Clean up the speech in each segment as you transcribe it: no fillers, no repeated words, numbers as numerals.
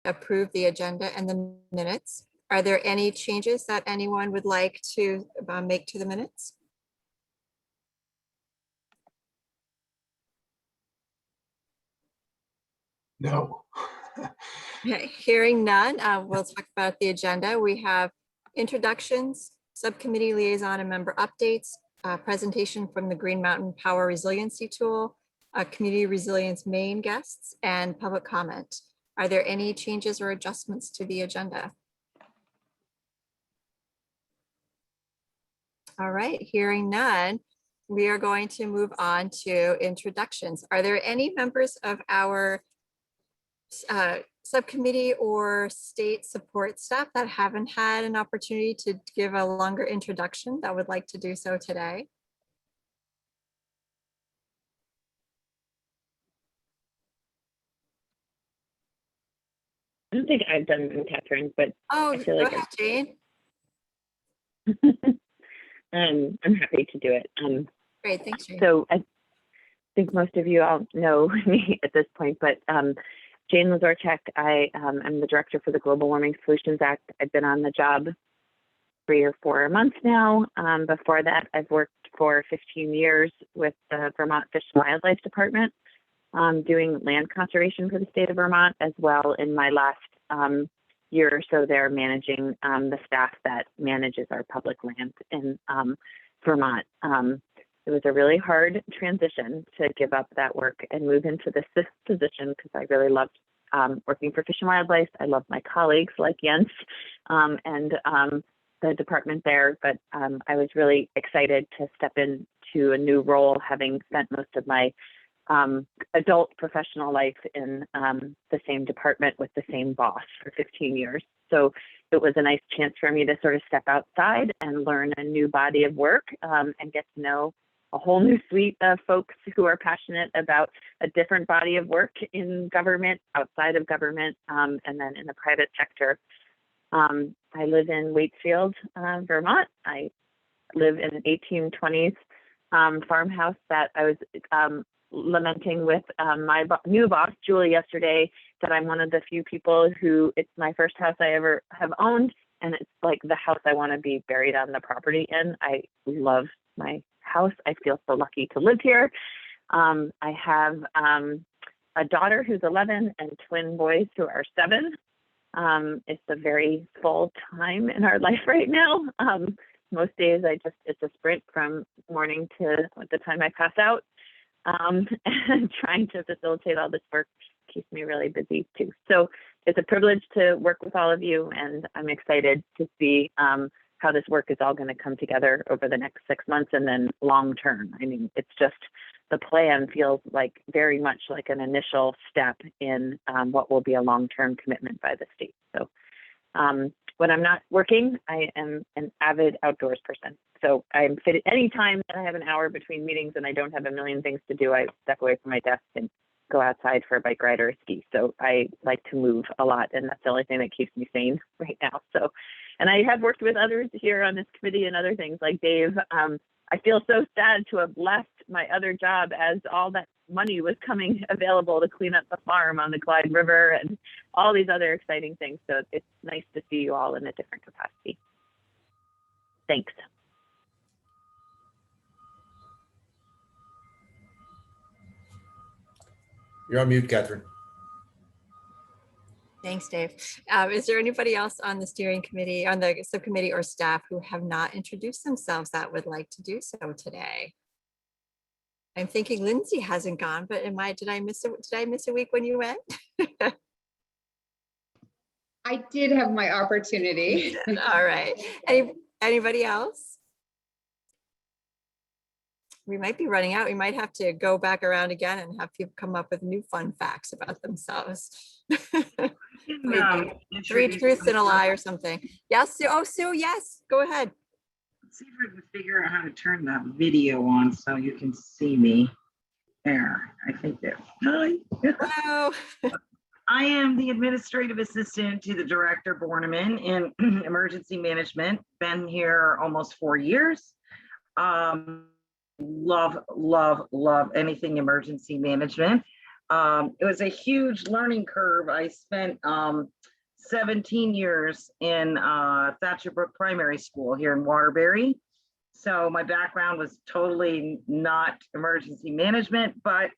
approve the agenda and the minutes. Are there any changes that anyone would like to make to the minutes? No. Okay, hearing none, we'll talk about the agenda. We have introductions, subcommittee liaison and member updates, presentation from the Green Mountain Power Resiliency Tool, community resilience main guests, and public comment. Are there any changes or adjustments to the agenda? All right, hearing none, we are going to move on to introductions. Are there any members of our subcommittee or state support staff that haven't had an opportunity to give a longer introduction that would like to do so today? I don't think I've done them, Catherine, but Oh, I feel go like ahead, Jane. I'm happy to do it. Great, thanks, Jane. So I think most of you all know me at this point, but Jane Zortek, I'm the director for the Global Warming Solutions Act. I've been on the job 3 or 4 months now. Before that, I've worked for 15 years with the Vermont Fish and Wildlife Department, doing land conservation for the state of Vermont, as well in my last year or so there managing the staff that manages our public land in Vermont. It was a really hard transition to give up that work and move into this position because I really loved working for Fish and Wildlife. I love my colleagues like Jens and the department there, but I was really excited to step into a new role, having spent most of my adult professional life in the same department with the same boss for 15 years. So it was a nice chance for me to sort of step outside and learn a new body of work and get to know a whole new suite of folks who are passionate about a different body of work in government, outside of government, and then in the private sector. I live in Waitsfield, Vermont. I live in an 1820s farmhouse that I was lamenting with my new boss, Julie, yesterday, that I'm one of the few people who it's my first house I ever have owned. And it's like the house I want to be buried on the property in. I love my house. I feel so lucky to live here. I have a daughter who's 11 and twin boys who are 7. It's a very full time in our life right now. Most days it's a sprint from morning to the time I pass out. And trying to facilitate all this work keeps me really busy too. So it's a privilege to work with all of you, and I'm excited to see how this work is all going to come together over the next 6 months and then long term. I mean, it's just the plan feels like very much like an initial step in what will be a long-term commitment by the state. So when I'm not working, I am an avid outdoors person. So I'm fit at any time that I have an hour between meetings and I don't have a million things to do. I step away from my desk and go outside for a bike ride or a ski. So I like to move a lot, and that's the only thing that keeps me sane right now. So, and I have worked with others here on this committee and other things like Dave. I feel so sad to have left my other job as all that money was coming available to clean up the farm on the Clyde River and all these other exciting things. So it's nice to see you all in a different capacity. Thanks. You're on mute, Catherine. Thanks, Dave. Is there anybody else on the steering committee, on the subcommittee or staff who have not introduced themselves that would like to do so today? I'm thinking Lindsay hasn't gone, but did I miss a week when you went? I did have my opportunity. All right. Anybody else? We might be running out. We might have to go back around again and have people come up with new fun facts about themselves. 3 truths and a lie or something. Yes, Sue. Oh, Sue, yes, go ahead. Let's see if I can figure out how to turn that video on so you can see me. There, I think that. Hi. Hello. I am the administrative assistant to the director Borneman in emergency management. Been here almost 4 years. Love anything emergency management. It was a huge learning curve. I spent 17 years in Thatcher Brook Primary School here in Waterbury. So my background was totally not emergency management, but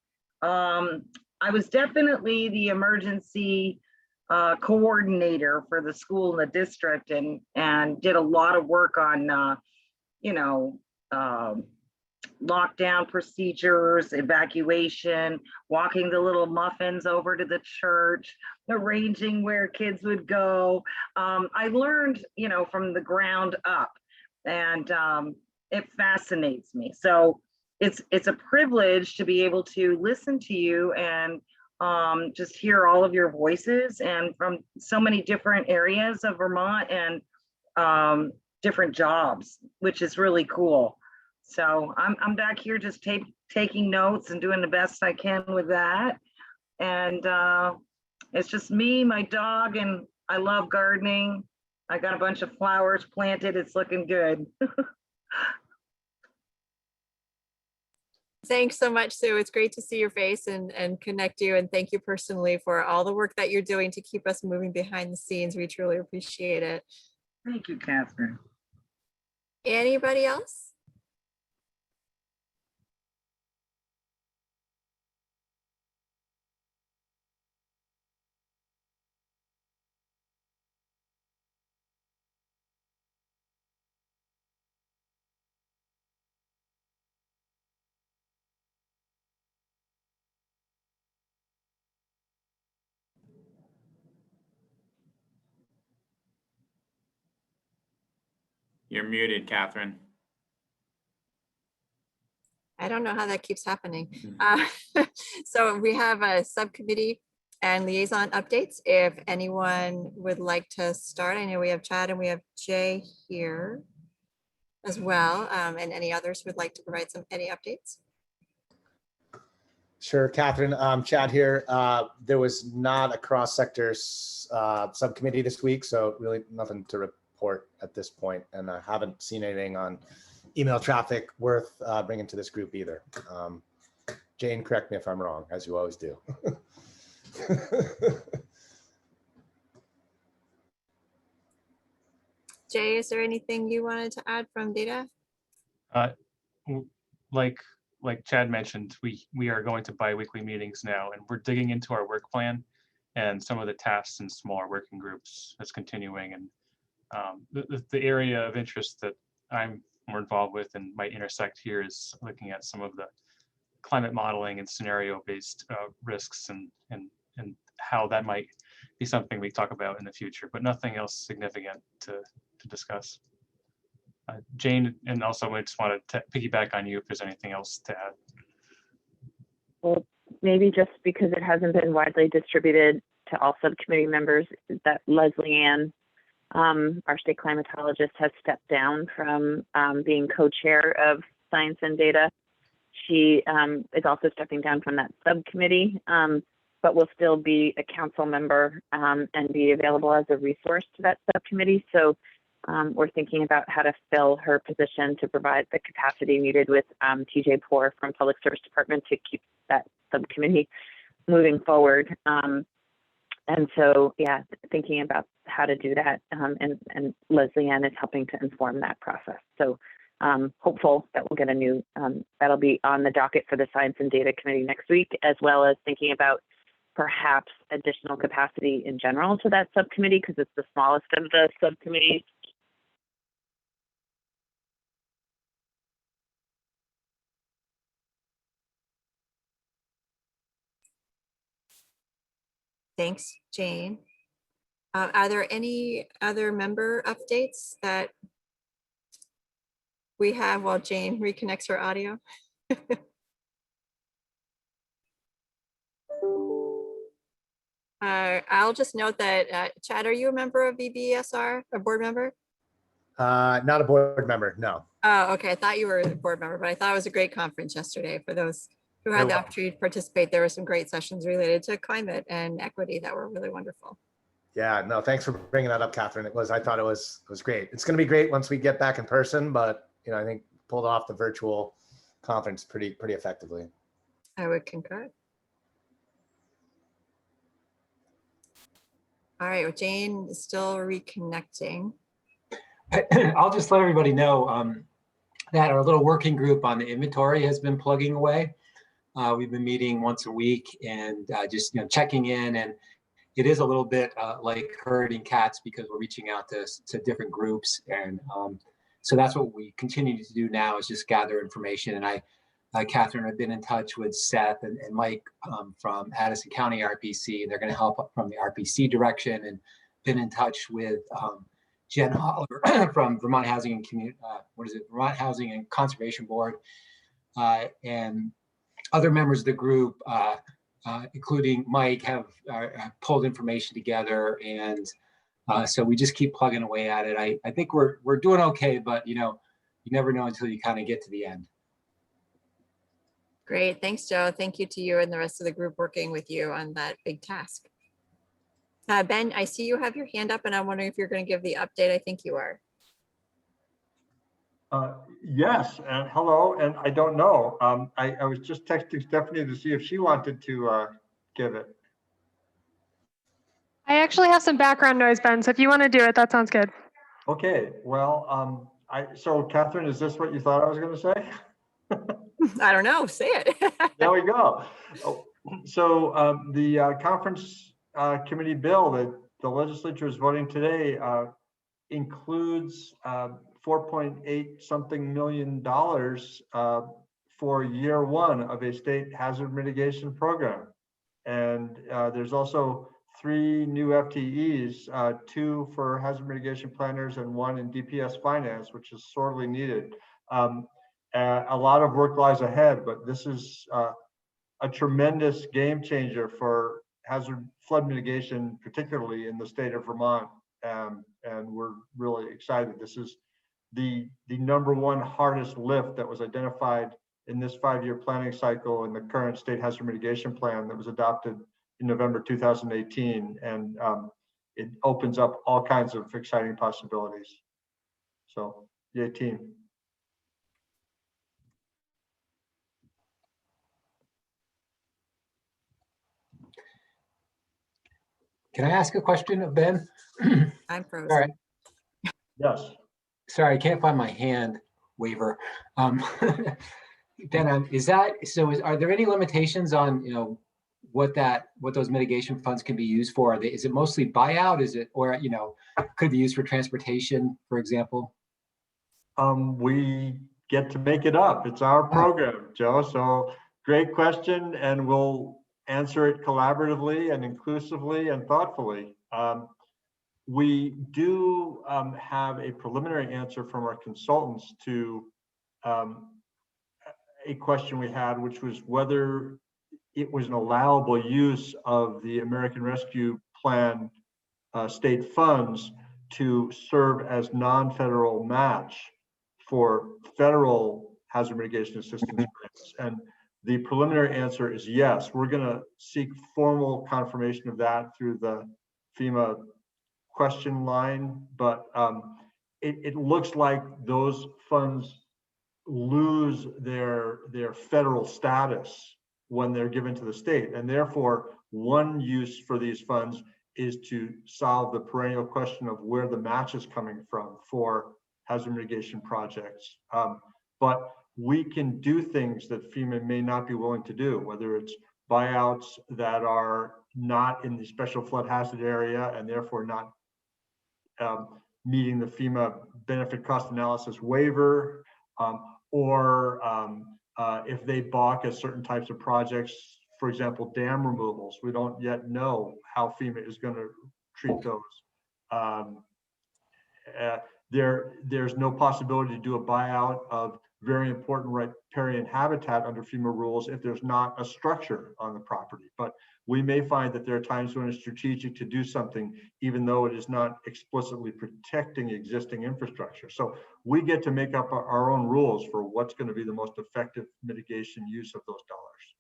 I was definitely the emergency coordinator for the school and the district, and did a lot of work on, you know, lockdown procedures, evacuation, walking the little muffins over to the church, arranging where kids would go. I learned, you know, from the ground up, and it fascinates me. So it's a privilege to be able to listen to you and just hear all of your voices, and from so many different areas of Vermont, and different jobs, which is really cool. So I'm back here just taking notes and doing the best I can with that. And it's just me, my dog, and I love gardening. I got a bunch of flowers planted. It's looking good. Thanks so much, Sue. It's great to see your face and connect you. And thank you personally for all the work that you're doing to keep us moving behind the scenes. We truly appreciate it. Thank you, Catherine. Anybody else? You're muted, Catherine. I don't know how that keeps happening. So we have a subcommittee and liaison updates. If anyone would like to start, I know we have Chad and we have Jay here as well. And any others would like to provide any updates? Sure, Catherine. Chad here. There was not a cross-sector subcommittee this week, so really nothing to report at this point, and I haven't seen anything on email traffic worth bringing to this group either. Jane, correct me if I'm wrong, as you always do. Jay, is there anything you wanted to add from data? Like Chad mentioned, we are going to bi-weekly meetings now, and we're digging into our work plan and some of the tasks in smaller working groups that's continuing. And the area of interest that I'm more involved with and might intersect here is looking at some of the climate modeling and scenario-based risks, and how that might be something we talk about in the future, but nothing else significant to discuss. Jane, and also I just want to piggyback on you if there's anything else to add. Well, maybe just because it hasn't been widely distributed to all subcommittee members, that Leslie Ann, our state climatologist, has stepped down from being co-chair of science and data. She is also stepping down from that subcommittee, but will still be a council member and be available as a resource to that subcommittee. So we're thinking about how to fill her position to provide the capacity needed with TJ Poor from Public Service Department to keep that subcommittee moving forward. And so, yeah, thinking about how to do that, and Leslie Ann is helping to inform that process. So hopeful that we'll get a new, that'll be on the docket for the Science and Data Committee next week, as well as thinking about perhaps additional capacity in general to that subcommittee, because it's the smallest of the subcommittees. Thanks, Jane. Are there any other member updates that we have while Jane reconnects her audio? I'll just note that, Chad, are you a member of VBSR, a board member? Not a board member, no. Oh, okay. I thought you were a board member, but I thought it was a great conference yesterday. For those who had the opportunity to participate, there were some great sessions related to climate and equity that were really wonderful. Yeah, no, thanks for bringing that up, Catherine. I thought it was great. It's going to be great once we get back in person, but I think pulled off the virtual conference pretty effectively. I would concur. All right, well, Jane is still reconnecting. I'll just let everybody know that our little working group on the inventory has been plugging away. We've been meeting once a week and just checking in, and it is a little bit like herding cats because we're reaching out to different groups, and so that's what we continue to do now is just gather information. And Catherine, I've been in touch with Seth and Mike from Addison County RPC. They're going to help from the RPC direction, and been in touch with Jen Holler from Vermont Housing and Vermont Housing and Conservation Board, and other members of the group, including Mike, have pulled information together, and so we just keep plugging away at it. I think we're doing okay, but you never know until you kind of get to the end. Great, thanks, Joe. Thank you to you and the rest of the group working with you on that big task. Ben, I see you have your hand up and I'm wondering if you're going to give the update. I think you are. Yes, and hello, and I don't know. I was just texting Stephanie to see if she wanted to give it. I actually have some background noise, Ben, so if you want to do it, that sounds good. Okay, well, so Catherine, is this what you thought I was going to say? I don't know, say it. There we go. Oh, so the conference committee bill that the legislature is voting today includes $4.8 something million for year one of a state hazard mitigation program. And there's also 3 new FTEs, 2 for hazard mitigation planners and 1 in DPS finance, which is sorely needed. A lot of work lies ahead, but this is a tremendous game changer for hazard flood mitigation, particularly in the state of Vermont. And we're really excited. This is the #1 hardest lift that was identified in this 5-year planning cycle in the current state hazard mitigation plan that was adopted in November 2018. And it opens up all kinds of exciting possibilities. So, yay team. Can I ask a question of Ben? I'm frozen. All right. Yes. Sorry, I can't find my hand waiver. Ben, are there any limitations on what those mitigation funds can be used for? Is it mostly buyout? Is it, or could be used for transportation, for example? We get to make it up. It's our program, Joe. So great question, and we'll answer it collaboratively and inclusively and thoughtfully. We do have a preliminary answer from our consultants to a question we had, which was whether it was an allowable use of the American Rescue Plan state funds to serve as non-federal match for federal hazard mitigation assistance grants. And the preliminary answer is yes. We're going to seek formal confirmation of that through the FEMA question line, but it looks like those funds lose their federal status when they're given to the state, and therefore one use for these funds is to solve the perennial question of where the match is coming from for hazard mitigation projects. But we can do things that FEMA may not be willing to do, whether it's buyouts that are not in the special flood hazard area and therefore not meeting the FEMA benefit cost analysis waiver, or if they balk at certain types of projects, for example, dam removals. We don't yet know how FEMA is going to treat those. There's no possibility to do a buyout of very important riparian habitat under FEMA rules if there's not a structure on the property. But we may find that there are times when it's strategic to do something, even though it is not explicitly protecting existing infrastructure. So we get to make up our own rules for what's going to be the most effective mitigation use of those dollars.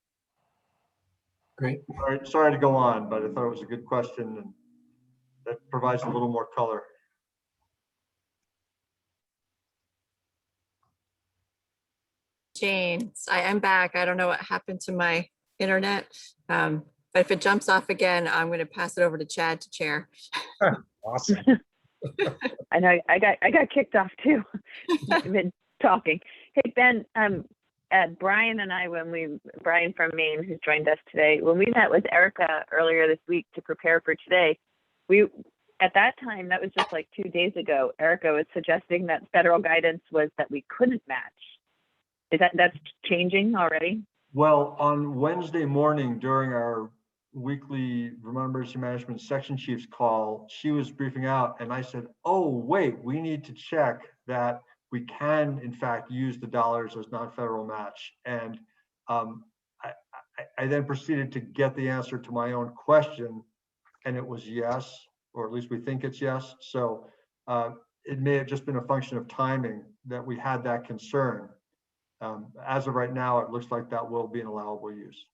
Great. Sorry to go on, but I thought it was a good question and that provides a little more color. Jane, I'm back. I don't know what happened to my internet. But if it jumps off again, I'm going to pass it over to Chad to chair. Awesome. I know I got kicked off too. Been talking. Hey Ben, Brian and I, Brian from Maine, who's joined us today, when we met with Erica earlier this week to prepare for today, at that time, that was just like 2 days ago, Erica was suggesting that federal guidance was that we couldn't match. That's changing already? Well, on Wednesday morning during our weekly Vermont Emergency Management Section Chiefs call, she was briefing out and I said, oh, wait, we need to check that we can in fact use the dollars as non-federal match. And I then proceeded to get the answer to my own question, and it was yes, or at least we think it's yes. So it may have just been a function of timing that we had that concern. As of right now, it looks like that will be an allowable use.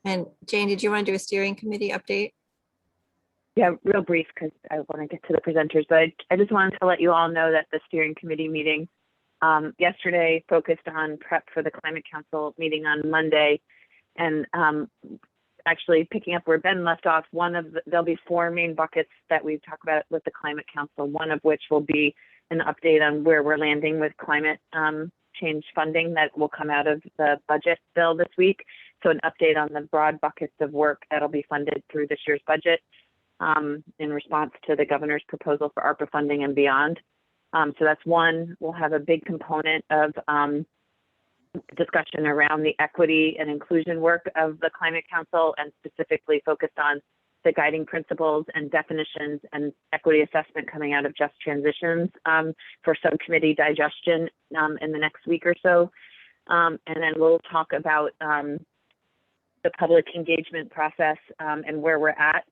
And Jane, did you want to do a steering committee update? Yeah, real brief because I want to get to the presenters, but I just wanted to let you all know that the steering committee meeting yesterday focused on prep for the Climate Council meeting on Monday. And actually picking up where Ben left off, there'll be 4 main buckets that we've talked about with the Climate Council, one of which will be an update on where we're landing with climate change funding that will come out of the budget bill this week. So an update on the broad buckets of work that'll be funded through this year's budget in response to the governor's proposal for ARPA funding and beyond. So that's one. We'll have a big component of discussion around the equity and inclusion work of the Climate Council, and specifically focused on the guiding principles and definitions and equity assessment coming out of just transitions for subcommittee digestion in the next week or so. And then we'll talk about the public engagement process and where we're at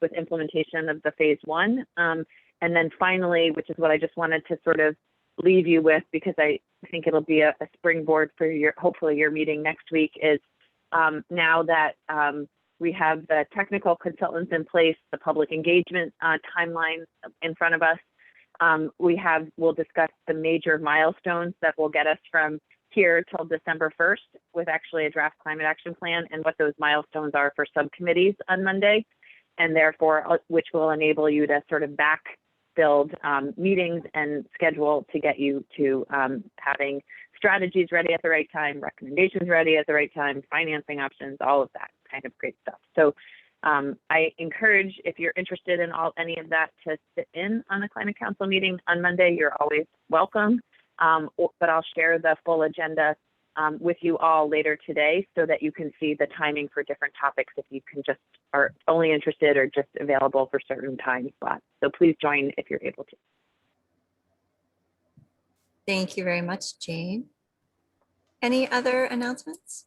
with implementation of the phase 1. And then finally, which is what I just wanted to sort of leave you with, because I think it'll be a springboard for hopefully your meeting next week, is now that we have the technical consultants in place, the public engagement timeline in front of us, we'll discuss the major milestones that will get us from here till December 1st with actually a draft climate action plan, and what those milestones are for subcommittees on Monday, and therefore which will enable you to sort of build meetings and schedule to get you to having strategies ready at the right time, recommendations ready at the right time, financing options, all of that kind of great stuff. So I encourage, if you're interested in any of that, to sit in on the Climate Council meeting on Monday. You're always welcome. But I'll share the full agenda with you all later today so that you can see the timing for different topics if you are only interested or just available for certain time slots. So please join if you're able to. Thank you very much, Jane. Any other announcements?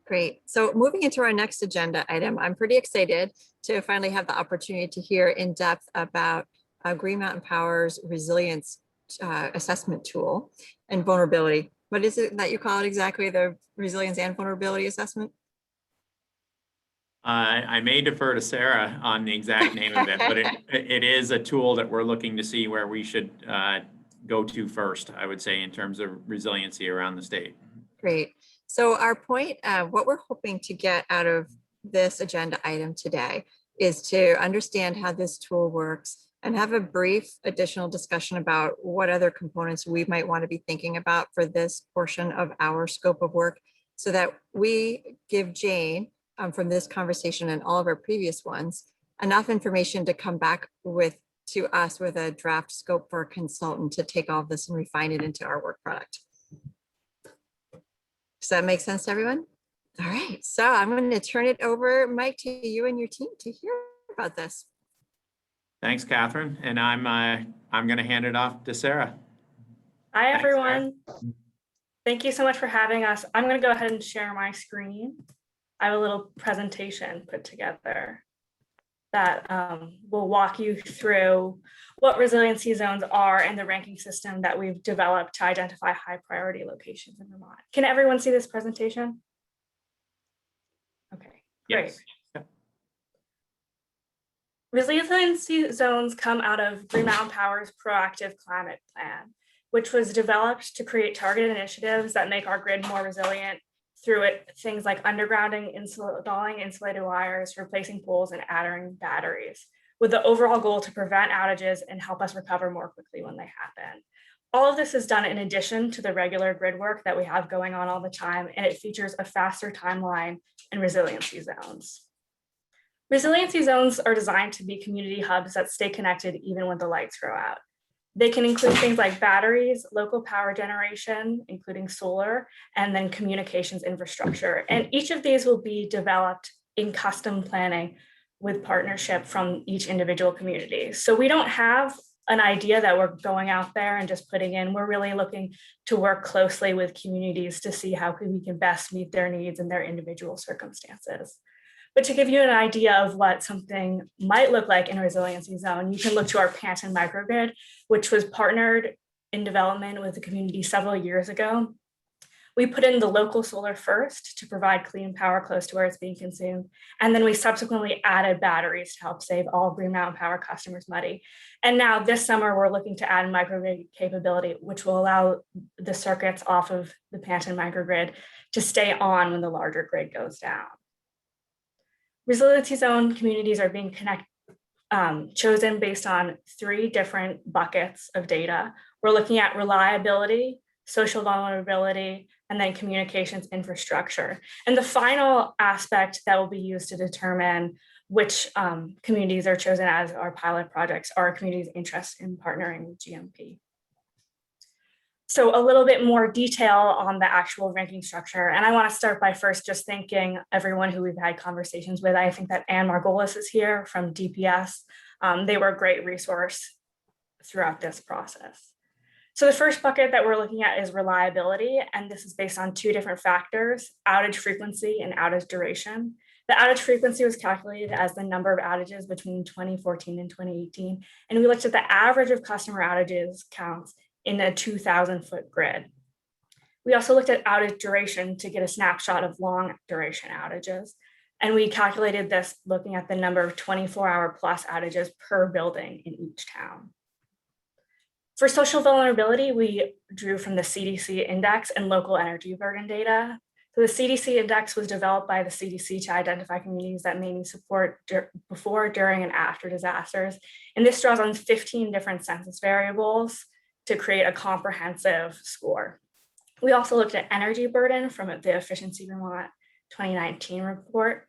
Great. So moving into our next agenda item, I'm pretty excited to finally have the opportunity to hear in depth about Green Mountain Power's resilience assessment tool and vulnerability. What is it that you call it exactly? The resilience and vulnerability assessment? I may defer to Sara on the exact name of it, but it is a tool that we're looking to see where we should go to first, I would say, in terms of resiliency around the state. Great. So our point, what we're hoping to get out of this agenda item today is to understand how this tool works and have a brief additional discussion about what other components we might want to be thinking about for this portion of our scope of work, so that we give Jane, from this conversation and all of our previous ones, enough information to come back to us with a draft scope for a consultant to take all of this and refine it into our work product. Does that make sense to everyone? All right, so I'm going to turn it over, Mike, to you and your team to hear about this. Thanks, Catherine. And I'm going to hand it off to Sara. Hi, Thanks, everyone. Sara. Thank you so much for having us. I'm going to go ahead and share my screen. I have a little presentation put together that will walk you through what resiliency zones are and the ranking system that we've developed to identify high priority locations in Vermont. Can everyone see this presentation? Okay, great. Yes. Yep. Resiliency zones come out of Green Mountain Power's proactive climate plan, which was developed to create targeted initiatives that make our grid more resilient through things like undergrounding, installing insulated wires, replacing poles, and adding batteries, with the overall goal to prevent outages and help us recover more quickly when they happen. All of this is done in addition to the regular grid work that we have going on all the time, and it features a faster timeline and resiliency zones. Resiliency zones are designed to be community hubs that stay connected even when the lights go out. They can include things like batteries, local power generation, including solar, and then communications infrastructure. And each of these will be developed in custom planning with partnership from each individual community. So we don't have an idea that we're going out there and just putting in. We're really looking to work closely with communities to see how we can best meet their needs and their individual circumstances. But to give you an idea of what something might look like in a resiliency zone, you can look to our Panton microgrid, which was partnered in development with the community several years ago. We put in the local solar first to provide clean power close to where it's being consumed. And then we subsequently added batteries to help save all Green Mountain Power customers money. And now this summer, we're looking to add microgrid capability, which will allow the circuits off of the Panton microgrid to stay on when the larger grid goes down. Resiliency zone communities are being chosen based on 3 different buckets of data. We're looking at reliability, social vulnerability, and then communications infrastructure. And the final aspect that will be used to determine which communities are chosen as our pilot projects are communities' interest in partnering with GMP. So a little bit more detail on the actual ranking structure. And I want to start by first just thanking everyone who we've had conversations with. I think that Anne Margolis is here from DPS. They were a great resource throughout this process. So the first bucket that we're looking at is reliability. And this is based on 2 different factors, outage frequency and outage duration. The outage frequency was calculated as the number of outages between 2014 and 2018. And we looked at the average of customer outages counts in a 2,000-foot grid. We also looked at outage duration to get a snapshot of long duration outages. And we calculated this looking at the number of 24-hour plus outages per building in each town. For social vulnerability, we drew from the CDC index and local energy burden data. So the CDC index was developed by the CDC to identify communities that may need support before, during, and after disasters. And this draws on 15 different census variables to create a comprehensive score. We also looked at energy burden from the Efficiency Vermont 2019 report.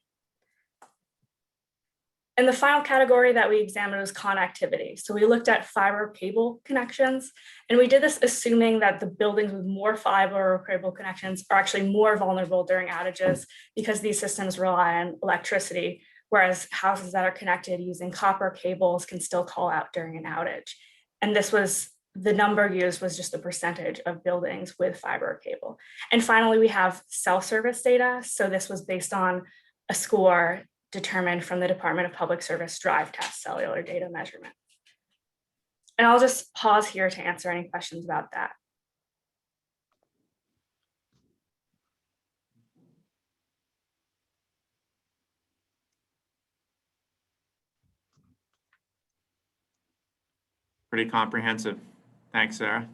And the final category that we examined was connectivity. So we looked at fiber cable connections, and we did this assuming that the buildings with more fiber or cable connections are actually more vulnerable during outages because these systems rely on electricity, whereas houses that are connected using copper cables can still call out during an outage. And this was the number used was just the percentage of buildings with fiber cable. And finally, we have self-service data. So this was based on a score determined from the Department of Public Service drive test cellular data measurement. And I'll just pause here to answer any questions about that. Pretty comprehensive. Thanks, Sarah.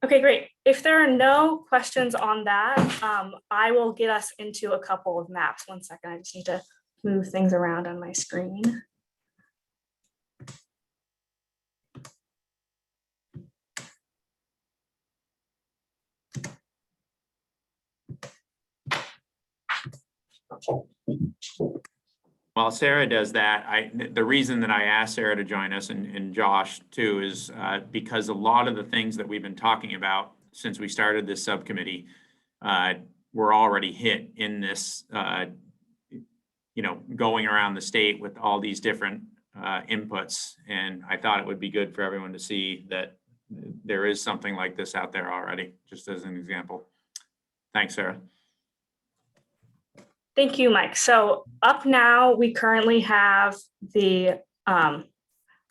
Okay, great. If there are no questions on that, I will get us into a couple of maps. One second, I just need to move things around on my screen. While Sarah does that, the reason that I asked Sarah to join us and Josh too is because a lot of the things that we've been talking about since we started this subcommittee were already hit in this, going around the state with all these different inputs. And I thought it would be good for everyone to see that there is something like this out there already, just as an example. Thanks, Sarah. Thank you, Mike. So up now, we currently have the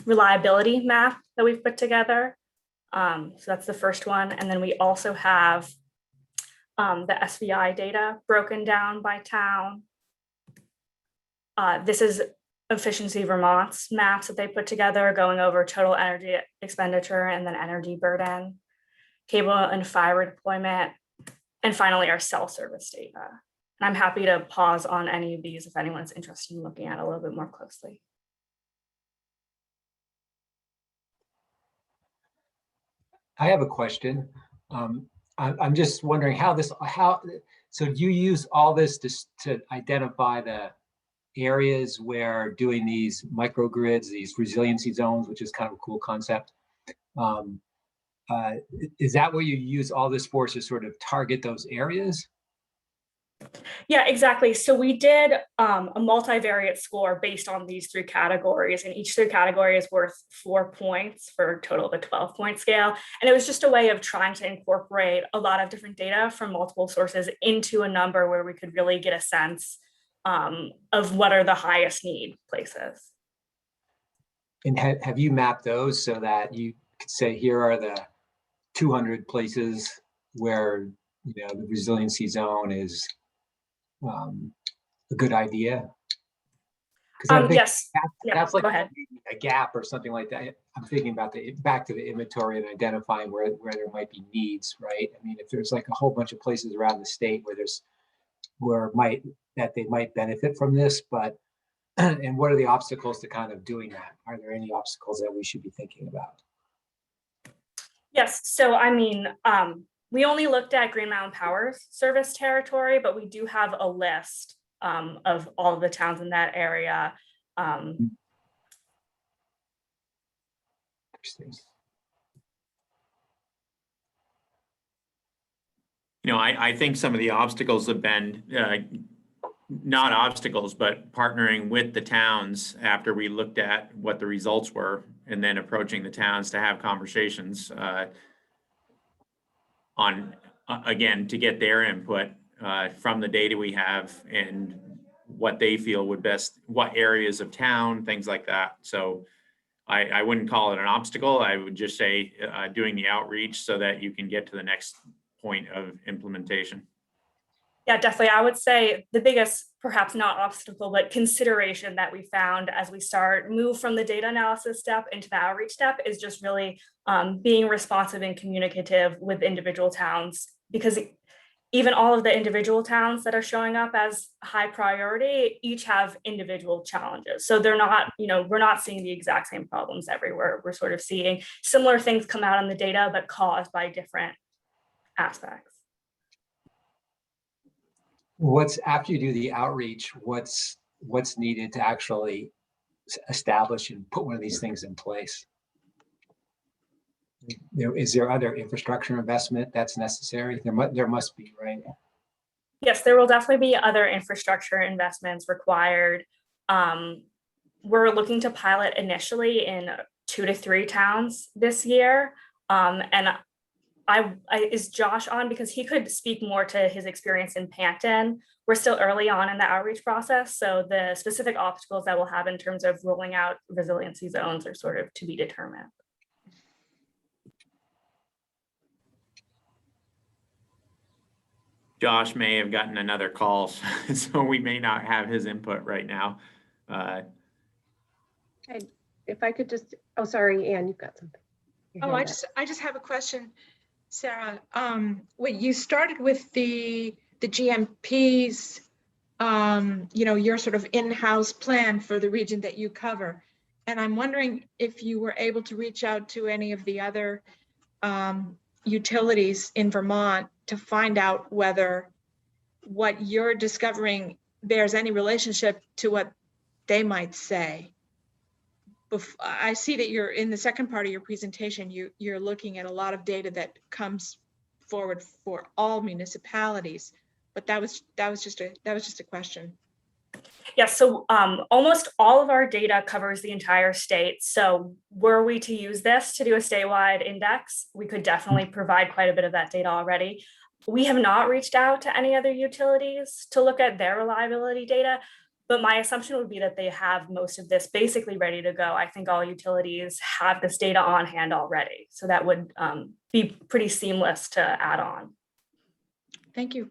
reliability map that we've put together. So that's the first one. And then we also have the SVI data broken down by town. This is Efficiency Vermont's maps that they put together, going over total energy expenditure and then energy burden, cable and fiber deployment, and finally our cell service data. And I'm happy to pause on any of these if anyone's interested in looking at it a little bit more closely. I have a question. I'm just wondering so do you use all this to identify the areas where doing these microgrids, these resiliency zones, which is kind of a cool concept. Is that where you use all this for, to sort of target those areas? Yeah, exactly. So we did a multivariate score based on these 3 categories, and each 3 category is worth 4 points for a total of a 12-point scale. And it was just a way of trying to incorporate a lot of different data from multiple sources into a number where we could really get a sense of what are the highest need places. And have you mapped those so that you could say, here are the 200 places where, you know, the resiliency zone is a good idea? Yes. That's like go ahead. a gap or something like that. I'm thinking about back to the inventory and identifying where there might be needs, right? I mean, if there's like a whole bunch of places around the state where they might benefit from this, but and what are the obstacles to kind of doing that? Are there any obstacles that we should be thinking about? Yes. So, I mean, we only looked at Green Mountain Power's service territory, but we do have a list of all of the towns in that area. Interesting. You know, I think some of the obstacles have been not obstacles, but partnering with the towns after we looked at what the results were, and then approaching the towns to have conversations on, again, to get their input from the data we have and what they feel would best, what areas of town, things like that. So I wouldn't call it an obstacle. I would just say doing the outreach so that you can get to the next point of implementation. Yeah, definitely. I would say the biggest, perhaps not obstacle, but consideration that we found as we move from the data analysis step into the outreach step is just really being responsive and communicative with individual towns, because even all of the individual towns that are showing up as high priority each have individual challenges. So they're not, you know, we're not seeing the exact same problems everywhere. We're sort of seeing similar things come out in the data, but caused by different aspects. After you do the outreach, what's needed to actually establish and put one of these things in place? Is there other infrastructure investment that's necessary? There must be, right? Yes, there will definitely be other infrastructure investments required. We're looking to pilot initially in 2 to 3 towns this year. And is Josh on? Because he could speak more to his experience in Panton. We're still early on in the outreach process, so the specific obstacles that we'll have in terms of rolling out resiliency zones are sort of to be determined. Josh may have gotten another call, so we may not have his input right now. If I could just, oh, sorry, Anne, you've got something. Oh, I just have a question, Sarah. When you started with the GMPs, you know, your sort of in-house plan for the region that you cover, and I'm wondering if you were able to reach out to any of the other utilities in Vermont to find out whether what you're discovering bears any relationship to what they might say. I see that you're in the second part of your presentation, you're looking at a lot of data that comes forward for all municipalities, but that was just a question. Yes, so almost all of our data covers the entire state. So were we to use this to do a statewide index, we could definitely provide quite a bit of that data already. We have not reached out to any other utilities to look at their reliability data, but my assumption would be that they have most of this basically ready to go. I think all utilities have this data on hand already. So that would be pretty seamless to add on. Thank you.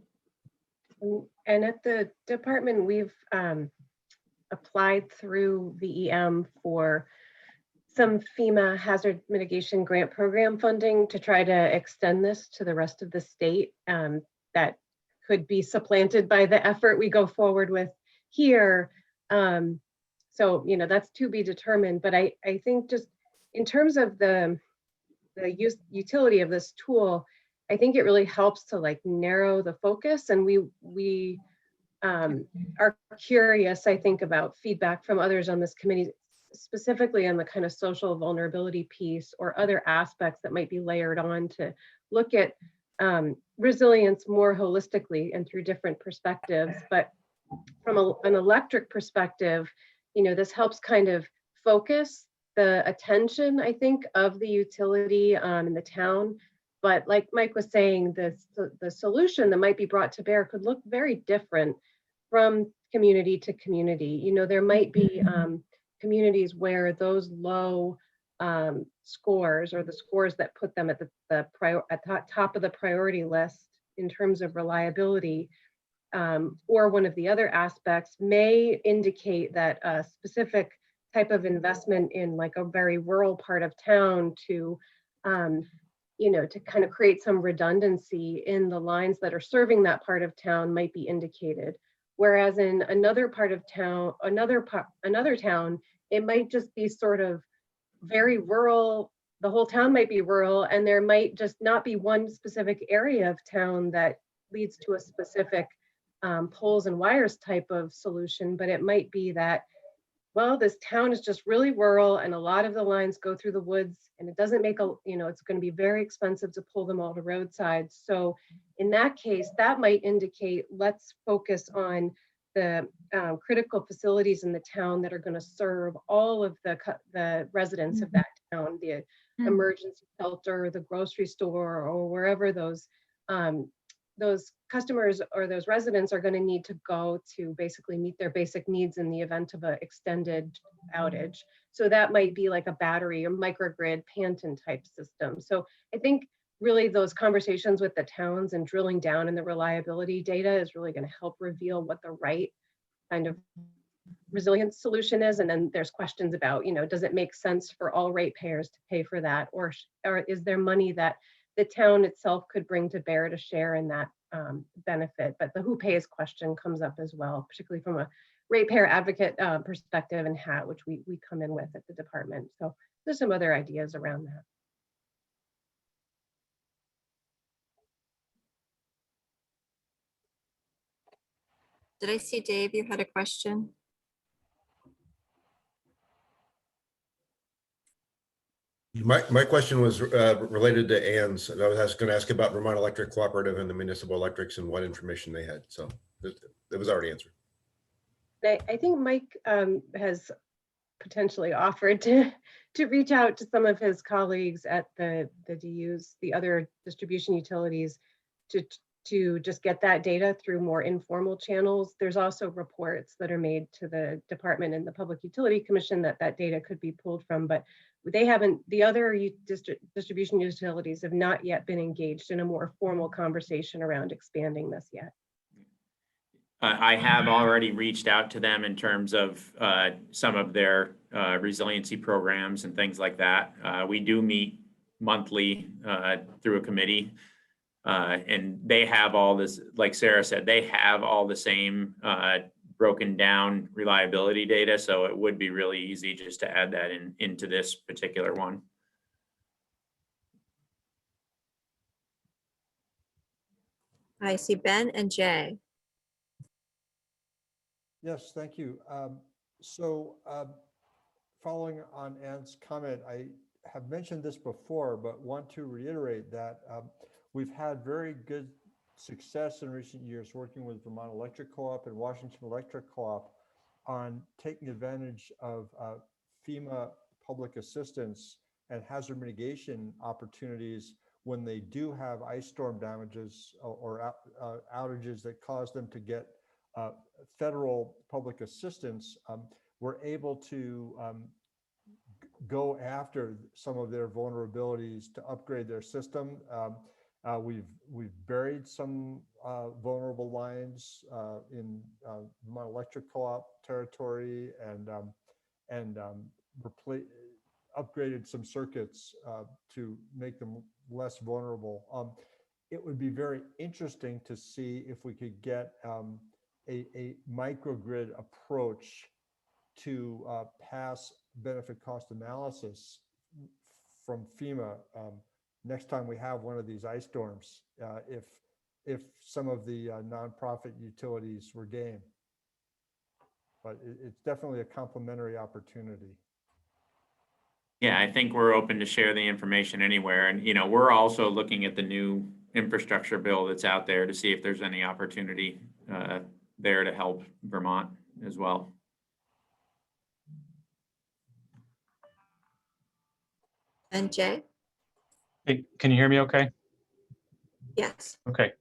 And at the department, we've applied through VEM for some FEMA hazard mitigation grant program funding to try to extend this to the rest of the state. That could be supplanted by the effort we go forward with here. So, you know, that's to be determined, but I think just in terms of the utility of this tool, I think it really helps to like narrow the focus, and we are curious, I think, about feedback from others on this committee, specifically on the kind of social vulnerability piece or other aspects that might be layered on to look at resilience more holistically and through different perspectives. But from an electric perspective, you know, this helps kind of focus the attention, I think, of the utility in the town. But like Mike was saying, the solution that might be brought to bear could look very different from community to community. You know, there might be communities where those low scores, or the scores that put them at the top of the priority list in terms of reliability, or one of the other aspects may indicate that a specific type of investment in like a very rural part of town to you know, to kind of create some redundancy in the lines that are serving that part of town might be indicated. Whereas in another part of town, another town, it might just be sort of very rural. The whole town might be rural, and there might just not be one specific area of town that leads to a specific poles and wires type of solution. But it might be that, well, this town is just really rural and a lot of the lines go through the woods, and it doesn't make a, you know, it's going to be very expensive to pull them all to roadsides. So in that case, that might indicate, let's focus on the critical facilities in the town that are going to serve all of the residents of that town, the emergency shelter, the grocery store, or wherever those customers or those residents are going to need to go to basically meet their basic needs in the event of an extended outage. So that might be like a battery or microgrid Panton type system. So I think really those conversations with the towns and drilling down in the reliability data is really going to help reveal what the right kind of resilience solution is. And then there's questions about, you know, does it make sense for all ratepayers to pay for that? Or is there money that the town itself could bring to bear to share in that benefit? But the who pays question comes up as well, particularly from a ratepayer advocate perspective and hat, which we come in with at the department. So there's some other ideas around that. Did I see Dave, you had a question? My question was related to Ann's, and I was going to ask about Vermont Electric Cooperative and the municipal electrics and what information they had. So it was already answered. I think Mike has potentially offered to reach out to some of his colleagues at the DUs, the other distribution utilities, to just get that data through more informal channels. There's also reports that are made to the department and the Public Utility Commission that data could be pulled from, but they haven't, the other distribution utilities have not yet been engaged in a more formal conversation around expanding this yet. I have already reached out to them in terms of some of their resiliency programs and things like that. We do meet monthly through a committee, and they have all this, like Sarah said, they have all the same broken down reliability data. So it would be really easy just to add that into this particular one. I see Ben and Jay. Yes, thank you. Following on Ann's comment, I have mentioned this before, but want to reiterate that we've had very good success in recent years working with Vermont Electric Co-op and Washington Electric Co-op on taking advantage of FEMA public assistance and hazard mitigation opportunities when they do have ice storm damages or outages that cause them to get federal public assistance. We're able to go after some of their vulnerabilities to upgrade their system. We've buried some vulnerable lines in Vermont Electric Co-op territory and upgraded some circuits to make them less vulnerable. It would be very interesting to see if we could get a microgrid approach to pass benefit cost analysis from FEMA next time we have one of these ice storms, if some of the nonprofit utilities were game. But it's definitely a complementary opportunity. Yeah, I think we're open to share the information anywhere. And, we're also looking at the new infrastructure bill that's out there to see if there's any opportunity there to help Vermont as well. And Jay? Hey, can you hear me okay? Yes. Okay.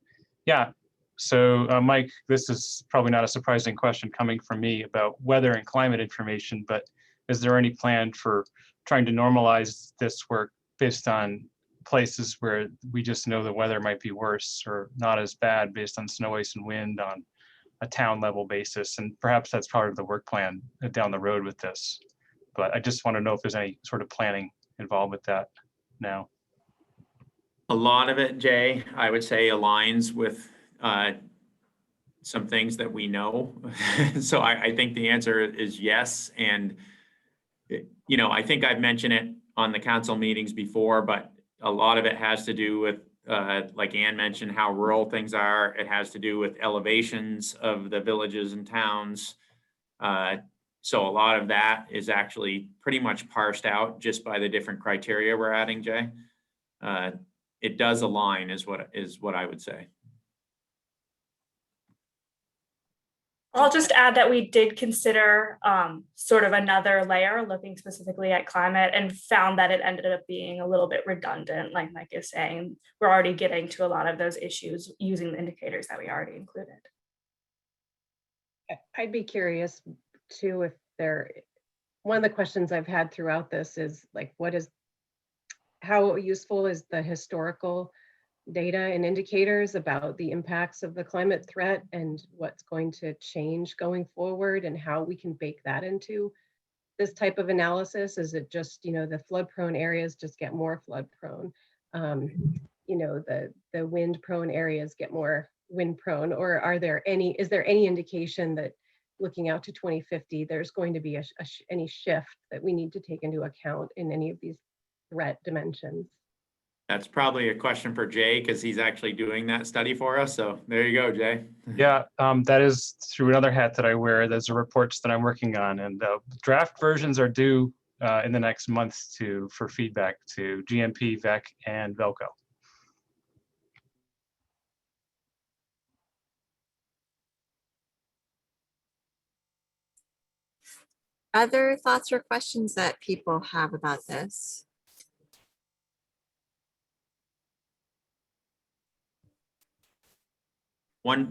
Yeah. So Mike, this is probably not a surprising question coming from me about weather and climate information, but is there any plan for trying to normalize this work based on places where we just know the weather might be worse or not as bad based on snow, ice, and wind on a town level basis? And perhaps that's part of the work plan down the road with this. But I just want to know if there's any sort of planning involved with that now. A lot of it, Jay, I would say aligns with some things that we know. So I think the answer is yes. And, I think I've mentioned it on the council meetings before, but a lot of it has to do with, like Ann mentioned, how rural things are. It has to do with elevations of the villages and towns. So a lot of that is actually pretty much parsed out just by the different criteria we're adding, Jay. It does align is what I would say. I'll just add that we did consider sort of another layer looking specifically at climate and found that it ended up being a little bit redundant. Like Mike is saying, we're already getting to a lot of those issues using the indicators that we already included. I'd be curious too, if one of the questions I've had throughout this is like, how useful is the historical data and indicators about the impacts of the climate threat and what's going to change going forward, and how we can bake that into this type of analysis? Is it just, the flood prone areas just get more flood prone? The wind prone areas get more wind prone, or is there any indication that looking out to 2050, there's going to be any shift that we need to take into account in any of these threat dimensions? That's probably a question for Jay, because he's actually doing that study for us. So there you go, Jay. Yeah, that is through another hat that I wear. Those are reports that I'm working on, and draft versions are due in the next month for feedback to GMP, VEC, and Velco. Other thoughts or questions that people have about this?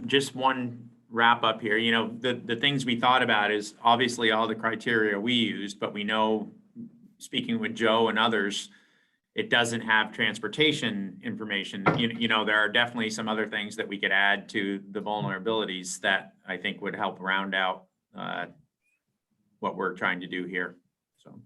Just one wrap up here. The things we thought about is obviously all the criteria we used, but we know, speaking with Joe and others, it doesn't have transportation information. There are definitely some other things that we could add to the vulnerabilities that I think would help round out what we're trying to do here. So.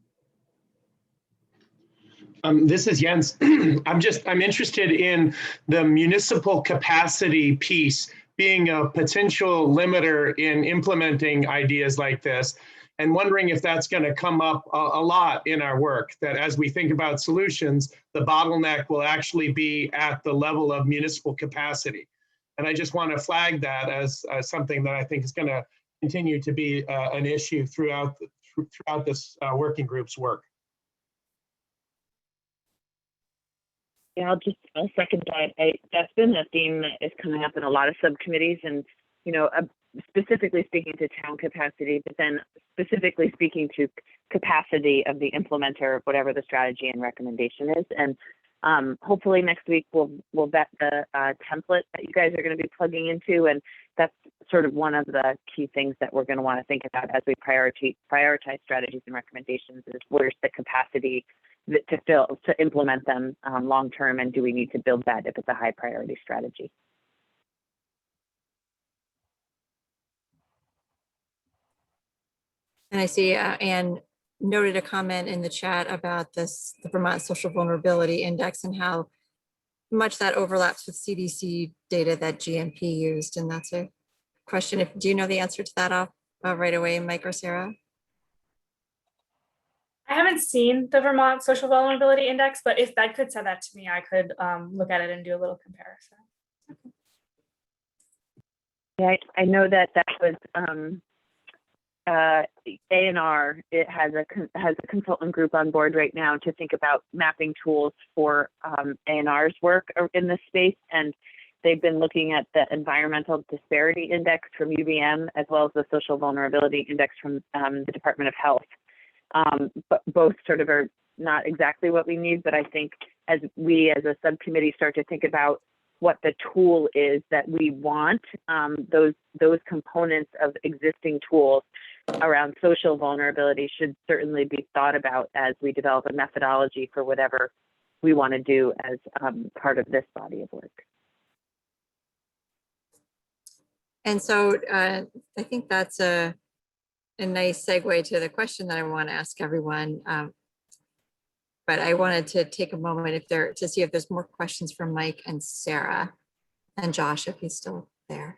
This is Jens. I'm interested in the municipal capacity piece being a potential limiter in implementing ideas like this, and wondering if that's going to come up a lot in our work, that as we think about solutions, the bottleneck will actually be at the level of municipal capacity. And I just want to flag that as something that I think is going to continue to be an issue throughout this working group's work. Yeah, I'll second that. That's been a theme that is coming up in a lot of subcommittees, and specifically speaking to town capacity, but then specifically speaking to capacity of the implementer, whatever the strategy and recommendation is. And hopefully next week we'll vet the template that you guys are going to be plugging into, and that's sort of one of the key things that we're going to want to think about as we prioritize strategies and recommendations. Is where's the capacity to implement them long term, and do we need to build that if it's a high priority strategy? And I see Anne noted a comment in the chat about the Vermont Social Vulnerability Index and how much that overlaps with CDC data that GMP used. And that's a question. Do you know the answer to that off right away, Microcera? I haven't seen the Vermont Social Vulnerability Index, but if Bed could send that to me, I could look at it and do a little comparison. Yeah, I know that was A&R. It has a consultant group on board right now to think about mapping tools for A&R's work in this space, and they've been looking at the Environmental Disparity Index from UVM as well as the Social Vulnerability Index from the Department of Health. But both sort of are not exactly what we need, but I think as we as a subcommittee start to think about what the tool is that we want, those components of existing tools around social vulnerability should certainly be thought about as we develop a methodology for whatever we want to do as part of this body of work. And so I think that's a nice segue to the question that I want to ask everyone. But I wanted to take a moment to see if there's more questions from Mike and Sara and Josh, if he's still there.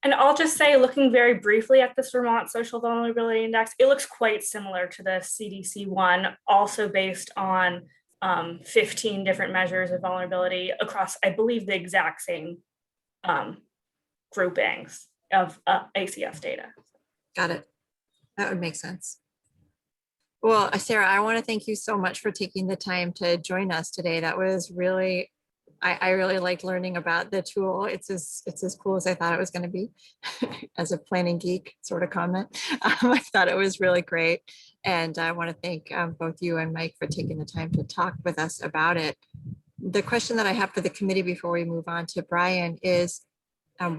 And I'll just say, looking very briefly at this Vermont Social Vulnerability Index, it looks quite similar to the CDC one, also based on 15 different measures of vulnerability across, I believe, the exact same groupings of ACS data. Got it. That would make sense. Well, Sara, I want to thank you so much for taking the time to join us today. That was really, I really liked learning about the tool. It's as cool as I thought it was going to be. As a planning geek sort of comment, I thought it was really great. And I want to thank both you and Mike for taking the time to talk with us about it. The question that I have for the committee before we move on to Brian is,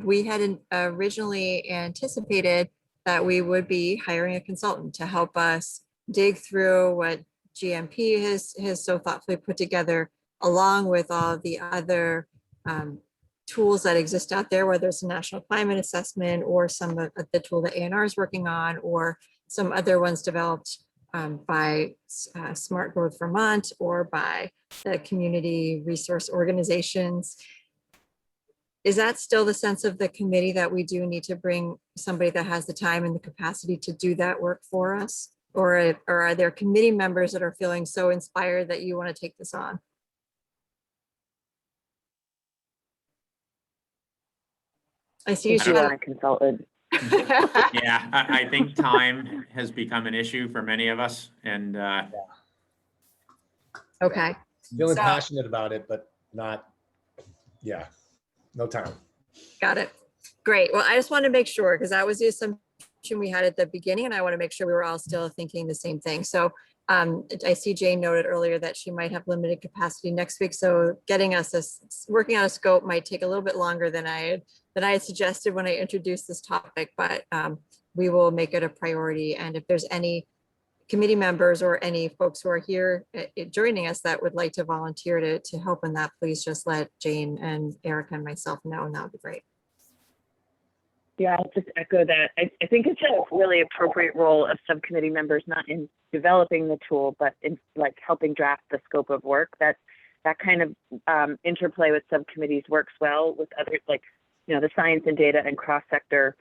we had originally anticipated that we would be hiring a consultant to help us dig through what GMP has so thoughtfully put together, along with all the other tools that exist out there, whether it's a national climate assessment or some of the tool that A&R is working on, or some other ones developed by Smart Growth Vermont or by the community resource organizations. Is that still the sense of the committee, that we do need to bring somebody that has the time and the capacity to do that work for us? Or are there committee members that are feeling so inspired that you want to take this on? I see you want a consultant. Yeah, I think time has become an issue for many of us, and okay. Feeling passionate about it, but not, yeah, no time. Got it. Great. Well, I just want to make sure, because that was the assumption we had at the beginning, and I want to make sure we were all still thinking the same thing. So I see Jane noted earlier that she might have limited capacity next week. So working on a scope might take a little bit longer than I had suggested when I introduced this topic, but we will make it a priority. And if there's any committee members or any folks who are here joining us that would like to volunteer to help in that, please just let Jane and Erica and myself know, and that would be great. Yeah, I'll just echo that. I think it's a really appropriate role of subcommittee members, not in developing the tool, but in like helping draft the scope of work. That kind of interplay with subcommittees works well with others, like, you know, the science and data and cross-sector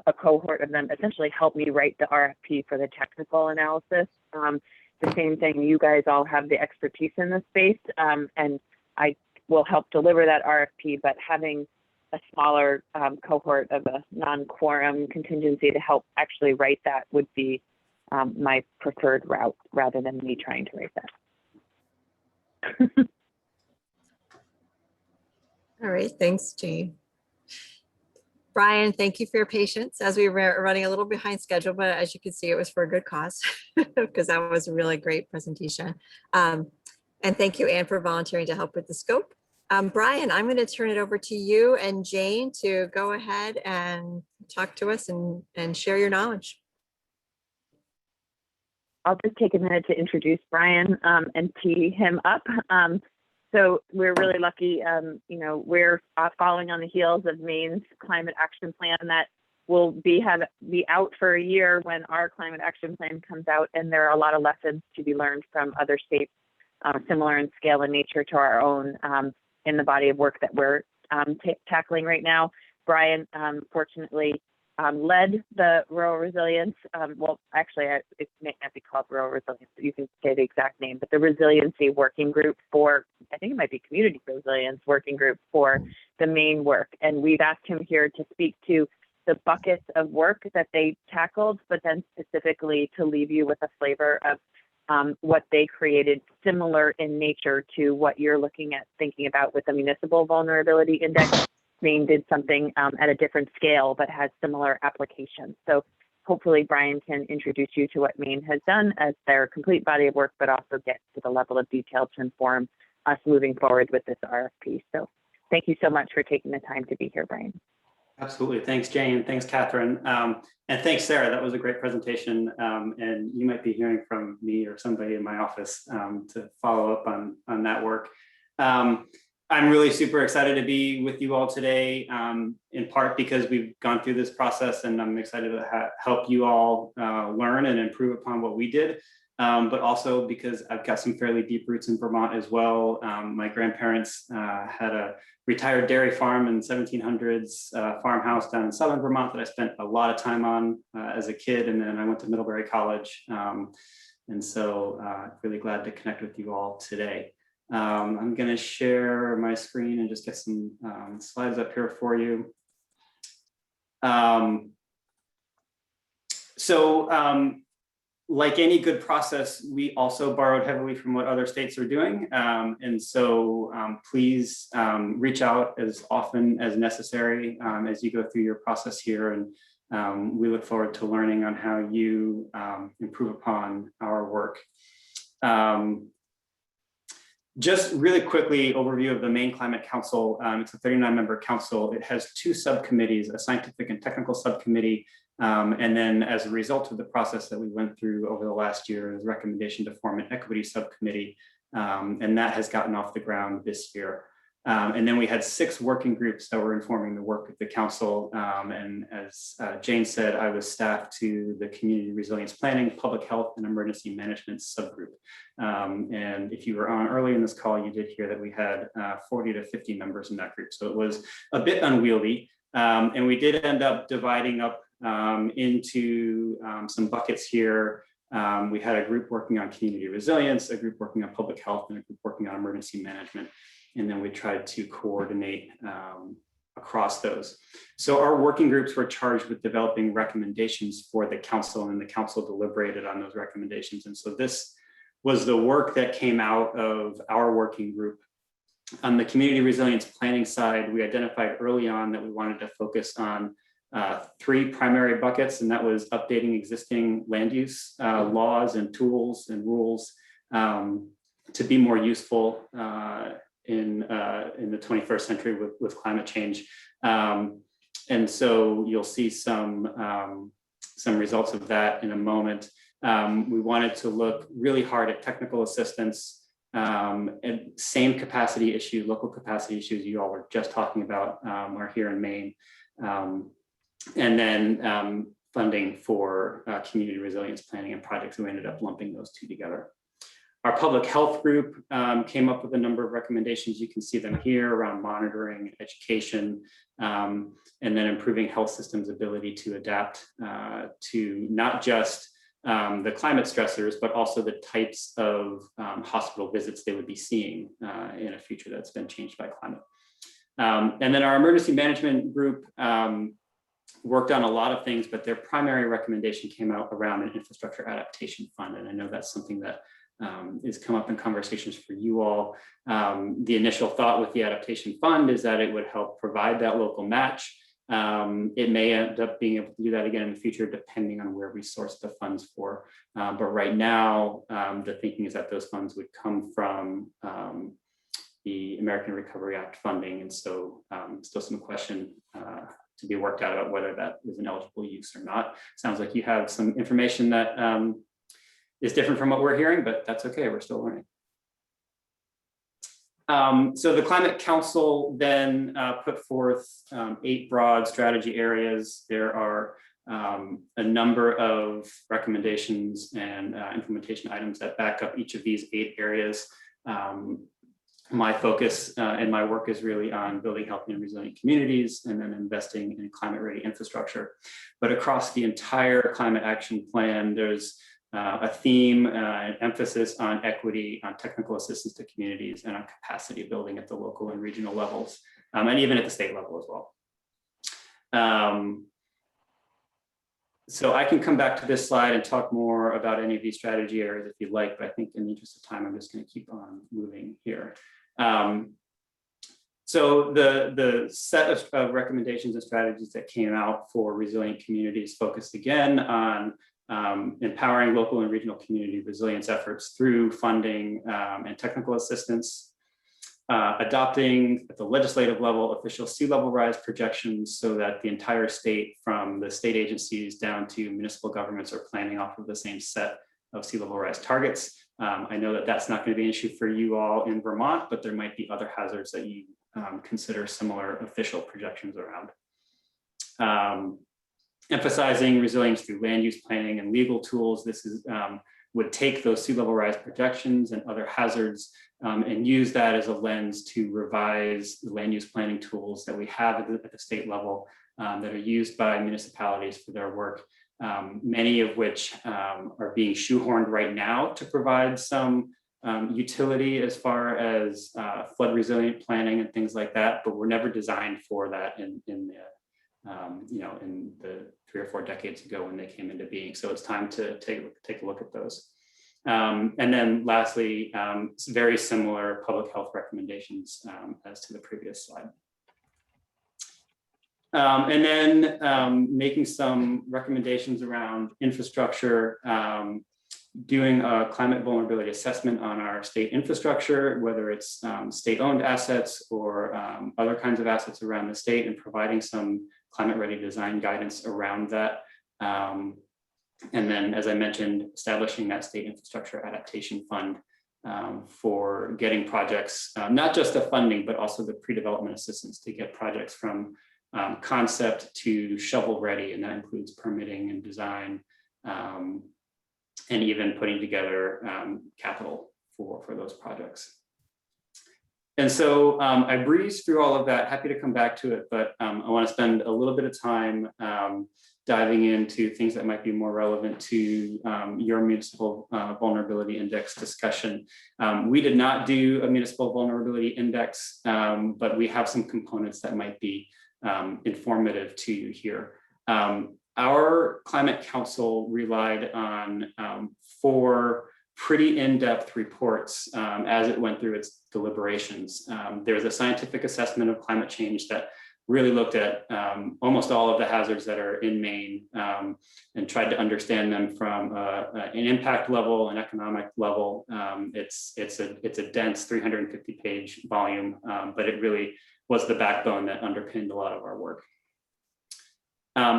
a cohort of them essentially help me write the RFP for the technical analysis. The same thing, you guys all have the expertise in this space, and I will help deliver that RFP, but having a smaller cohort of a non-quorum contingency to help actually write that would be my preferred route, rather than me trying to write that. All right, thanks, Jane. Brian, thank you for your patience as we were running a little behind schedule, but as you can see, it was for a good cause, because that was a really great presentation. And thank you, Anne, for volunteering to help with the scope. Brian, I'm going to turn it over to you and Jane to go ahead and talk to us and share your knowledge. I'll just take a minute to introduce Brian and tee him up. So we're really lucky, we're following on the heels of Maine's climate action plan that will be out for a year when our climate action plan comes out. And there are a lot of lessons to be learned from other states, similar in scale and nature to our own in the body of work that we're tackling right now. Brian, fortunately, led the rural resilience. Well, actually, it may not be called rural resilience, but you can say the exact name, but the resiliency working group for, I think it might be community resilience working group for the Maine work. And we've asked him here to speak to the buckets of work that they tackled, but then specifically to leave you with a flavor of what they created, similar in nature to what you're looking at thinking about with the Municipal Vulnerability Index. Maine did something at a different scale, but has similar applications. So hopefully Brian can introduce you to what Maine has done as their complete body of work, but also get to the level of detail to inform us moving forward with this RFP. So thank you so much for taking the time to be here, Brian. Absolutely. Thanks, Jane. Thanks, Catherine. And thanks, Sarah. That was a great presentation. And you might be hearing from me or somebody in my office to follow up on that work. I'm really super excited to be with you all today, in part because we've gone through this process and I'm excited to help you all learn and improve upon what we did, but also because I've got some fairly deep roots in Vermont as well. My grandparents had a retired dairy farm in 1700s farmhouse down in southern Vermont that I spent a lot of time on as a kid, and then I went to Middlebury College. And so really glad to connect with you all today. I'm going to share my screen and just get some slides up here for you. Like any good process, we also borrowed heavily from what other states are doing. And so please reach out as often as necessary as you go through your process here. And we look forward to learning on how you improve upon our work. Just really quickly, overview of the Maine Climate Council. It's a 39-member council. It has two subcommittees, a scientific and technical subcommittee, and then as a result of the process that we went through over the last year, is a recommendation to form an equity subcommittee, and that has gotten off the ground this year. And then we had 6 working groups that were informing the work of the council. And as Jane said, I was staffed to the Community Resilience Planning, Public Health, and Emergency Management subgroup. And if you were on early in this call, you did hear that we had 40 to 50 members in that group. So it was a bit unwieldy. And we did end up dividing up into some buckets here. We had a group working on community resilience, a group working on public health, and a group working on emergency management. And then we tried to coordinate across those. So our working groups were charged with developing recommendations for the council, and the council deliberated on those recommendations. And so this was the work that came out of our working group. On the community resilience planning side, we identified early on that we wanted to focus on 3 primary buckets, and that was updating existing land use laws and tools and rules to be more useful in the 21st century with climate change. And so you'll see some results of that in a moment. We wanted to look really hard at technical assistance and same capacity issue, local capacity issues you all were just talking about are here in Maine. And then funding for community resilience planning and projects. We ended up lumping those 2 together. Our public health group came up with a number of recommendations. You can see them here around monitoring, education, and then improving health systems' ability to adapt to not just the climate stressors, but also the types of hospital visits they would be seeing in a future that's been changed by climate. And then our emergency management group worked on a lot of things, but their primary recommendation came out around an infrastructure adaptation fund. And I know that's something that is come up in conversations for you all. The initial thought with the adaptation fund is that it would help provide that local match. It may end up being able to do that again in the future, depending on where we source the funds for. But right now, the thinking is that those funds would come from the American Recovery Act funding. And so still some question to be worked out about whether that is an eligible use or not. Sounds like you have some information that is different from what we're hearing, but that's okay, we're still learning. So the Climate Council then put forth 8 broad strategy areas. There are a number of recommendations and implementation items that back up each of these 8 areas. My focus and my work is really on building healthy and resilient communities and then investing in climate-ready infrastructure. But across the entire climate action plan, there's a theme, an emphasis on equity, on technical assistance to communities, and on capacity building at the local and regional levels, and even at the state level as well. So I can come back to this slide and talk more about any of these strategy areas if you'd like, but I think in the interest of time, I'm just going to keep on moving here. So the set of recommendations and strategies that came out for resilient communities focused again on empowering local and regional community resilience efforts through funding and technical assistance, adopting at the legislative level official sea level rise projections so that the entire state, from the state agencies down to municipal governments, are planning off of the same set of sea level rise targets. I know that that's not going to be an issue for you all in Vermont, but there might be other hazards that you consider similar official projections around. Emphasizing resilience through land use planning and legal tools. This is would take those sea level rise projections and other hazards and use that as a lens to revise the land use planning tools that we have at the state level that are used by municipalities for their work, many of which are being shoehorned right now to provide some utility as far as flood resilient planning and things like that, but were never designed for that in the 3 or 4 decades ago when they came into being. So it's time to take a look at those. And then lastly, very similar public health recommendations as to the previous slide. And then making some recommendations around infrastructure, doing a climate vulnerability assessment on our state infrastructure, whether it's state-owned assets or other kinds of assets around the state, and providing some climate-ready design guidance around that. And then, as I mentioned, establishing that state infrastructure adaptation fund for getting projects, not just the funding, but also the pre-development assistance to get projects from concept to shovel ready, and that includes permitting and design, and even putting together capital for those projects. And so I breezed through all of that, happy to come back to it, but I want to spend a little bit of time diving into things that might be more relevant to your municipal vulnerability index discussion. We did not do a municipal vulnerability index, but we have some components that might be informative to you here. Our Climate Council relied on 4 pretty in-depth reports as it went through its deliberations. There was a scientific assessment of climate change that really looked at almost all of the hazards that are in Maine and tried to understand them from an impact level, an economic level. It's a dense 350-page volume, but it really was the backbone that underpinned a lot of our work.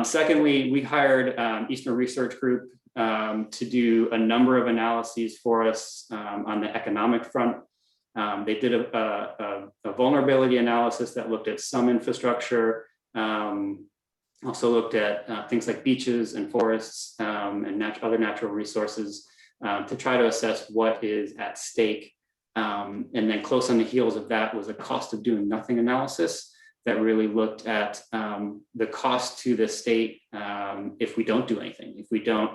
Secondly, we hired Eastern Research Group to do a number of analyses for us on the economic front. They did a vulnerability analysis that looked at some infrastructure, also looked at things like beaches and forests and other natural resources to try to assess what is at stake. And then close on the heels of that was a cost of doing nothing analysis that really looked at the cost to the state if we don't do anything, if we don't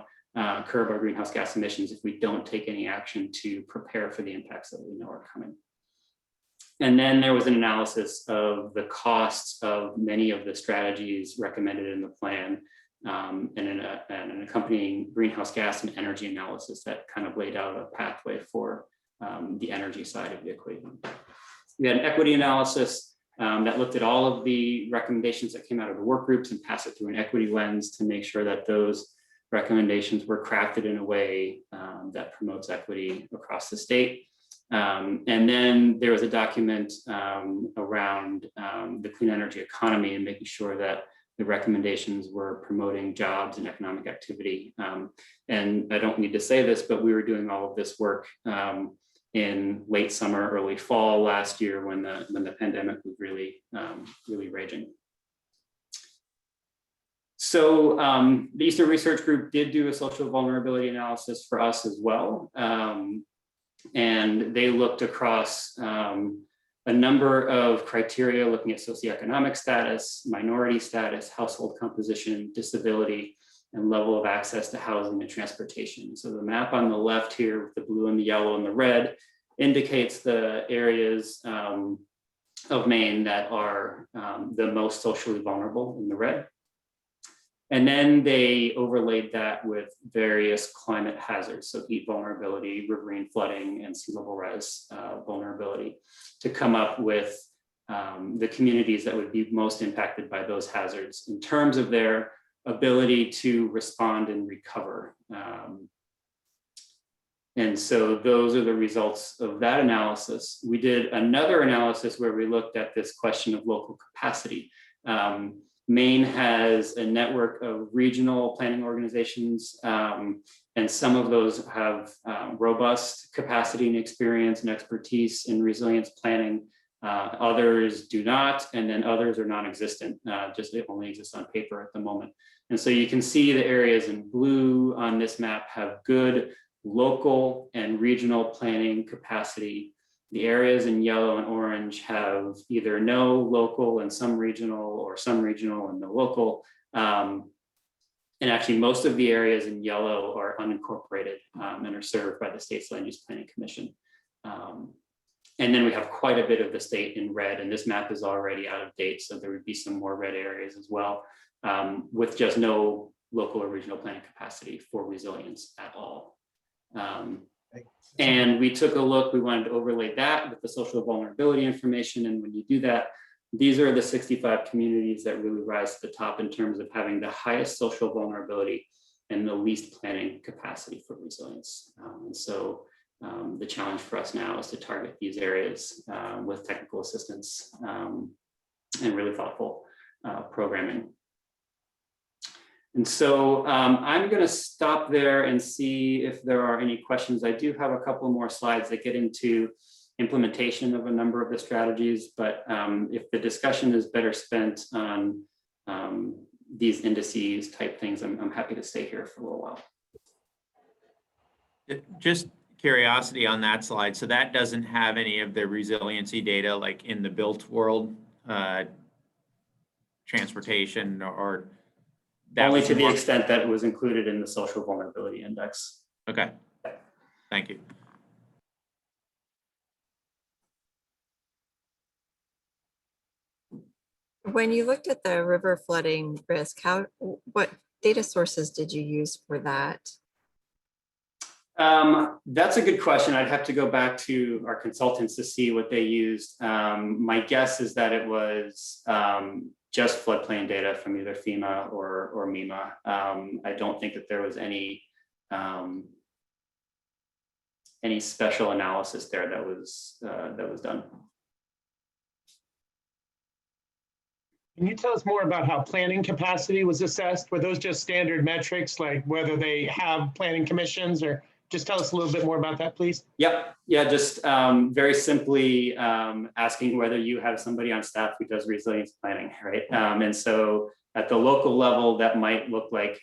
curb our greenhouse gas emissions, if we don't take any action to prepare for the impacts that we know are coming. And then there was an analysis of the costs of many of the strategies recommended in the plan and an accompanying greenhouse gas and energy analysis that kind of laid out a pathway for the energy side of the equation. We had an equity analysis that looked at all of the recommendations that came out of the work groups and passed it through an equity lens to make sure that those recommendations were crafted in a way that promotes equity across the state. And then there was a document around the clean energy economy and making sure that the recommendations were promoting jobs and economic activity. And I don't need to say this, but we were doing all of this work in late summer, early fall last year when the pandemic was really, really raging. So the Eastern Research Group did do a social vulnerability analysis for us as well. And they looked across a number of criteria looking at socioeconomic status, minority status, household composition, disability, and level of access to housing and transportation. So the map on the left here with the blue and the yellow and the red indicates the areas of Maine that are the most socially vulnerable in the red. And then they overlaid that with various climate hazards, so heat vulnerability, riverine flooding, and sea level rise vulnerability, to come up with the communities that would be most impacted by those hazards in terms of their ability to respond and recover. And so those are the results of that analysis. We did another analysis where we looked at this question of local capacity. Maine has a network of regional planning organizations, and some of those have robust capacity and experience and expertise in resilience planning. Others do not, and then others are non-existent, just it only exists on paper at the moment. And so you can see the areas in blue on this map have good local and regional planning capacity. The areas in yellow and orange have either no local and some regional, or some regional and no local. And actually most of the areas in yellow are unincorporated and are served by the state's Land Use Planning Commission. And then we have quite a bit of the state in red, and this map is already out of date, so there would be some more red areas as well, with just no local or regional planning capacity for resilience at all. And we took a look, we wanted to overlay that with the social vulnerability information. And when you do that, these are the 65 communities that really rise to the top in terms of having the highest social vulnerability and the least planning capacity for resilience. And so the challenge for us now is to target these areas with technical assistance and really thoughtful programming. And so I'm going to stop there and see if there are any questions. I do have a couple more slides that get into implementation of a number of the strategies, but if the discussion is better spent on these indices type things, I'm happy to stay here for a little while. Just curiosity on that slide. So that doesn't have any of the resiliency data like in the built world, transportation or only to the extent that it was included in the social vulnerability index. Okay, thank you. When you looked at the river flooding risk, what data sources did you use for that? That's a good question. I'd have to go back to our consultants to see what they used. My guess is that it was just floodplain data from either FEMA or MEMA. I don't think that there was any special analysis there that was done. Can you tell us more about how planning capacity was assessed? Were those just standard metrics, like whether they have planning commissions, or just tell us a little bit more about that, please? Yep. Yeah, just very simply asking whether you have somebody on staff who does resilience planning, right? And so at the local level, that might look like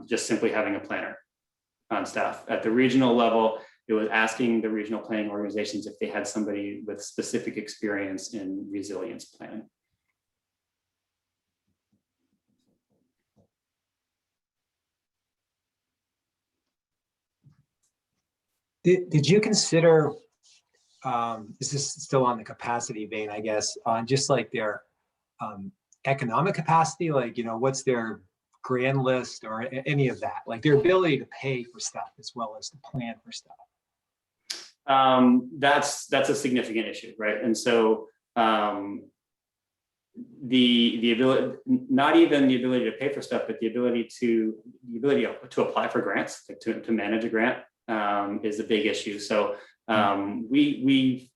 just simply having a planner on staff. At the regional level, it was asking the regional planning organizations if they had somebody with specific experience in resilience planning. Did you consider, this is still on the capacity vein, I guess, on just like their economic capacity, like, you know, what's their grand list or any of that, like their ability to pay for stuff as well as to plan for stuff? That's a significant issue, right? And so the ability, not even the ability to pay for stuff, but the ability to apply for grants, like to manage a grant is a big issue. So we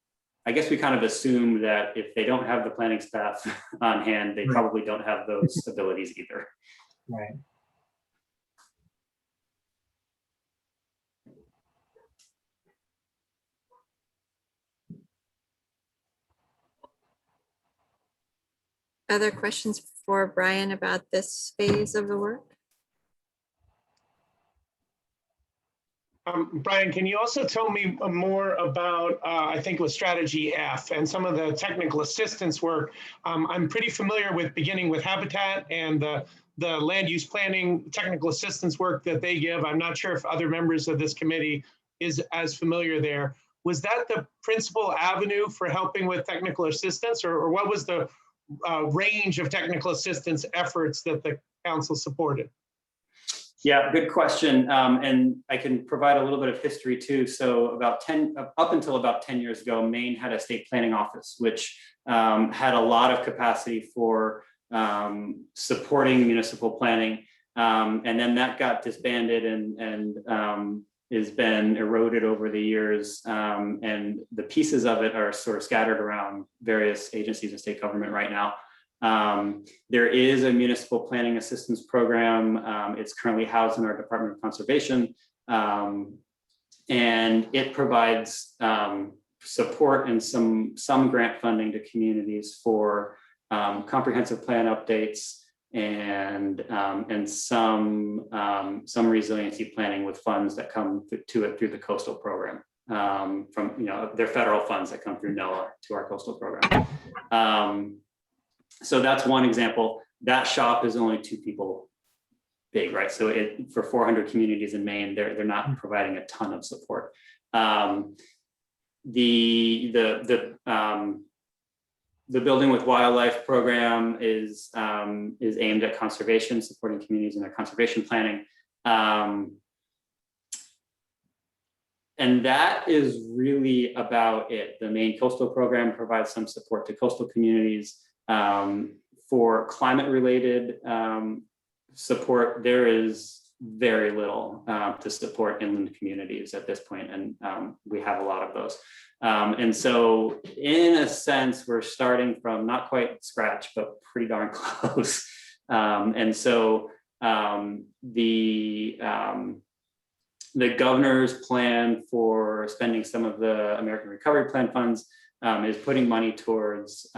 I guess we kind of assume that if they don't have the planning staff on hand, they probably don't have those abilities either. Right. Other questions for Brian about this phase of the work? Brian, can you also tell me more about, I think it was strategy F and some of the technical assistance work? I'm pretty familiar with beginning with habitat and the land use planning technical assistance work that they give. I'm not sure if other members of this committee is as familiar there. Was that the principal avenue for helping with technical assistance, or what was the range of technical assistance efforts that the council supported? Yeah, good question. And I can provide a little bit of history too. So up until about 10 years ago, Maine had a state planning office, which had a lot of capacity for supporting municipal planning. And then that got disbanded and has been eroded over the years. And the pieces of it are sort of scattered around various agencies of state government right now. There is a municipal planning assistance program. It's currently housed in our Department of Conservation. And it provides support and some grant funding to communities for comprehensive plan updates and some resiliency planning with funds that come to it through the coastal program. From their federal funds that come through NOAA to our coastal program. So that's one example. That shop is only 2 people big, right? So for 400 communities in Maine, they're not providing a ton of support. The Building with Wildlife program is aimed at conservation, supporting communities in their conservation planning. And that is really about it. The Maine Coastal Program provides some support to coastal communities. For climate-related support, there is very little to support inland communities at this point, and we have a lot of those. And so, in a sense, we're starting from not quite scratch, but pretty darn close. And so, the governor's plan for spending some of the American Recovery Plan funds is putting money towards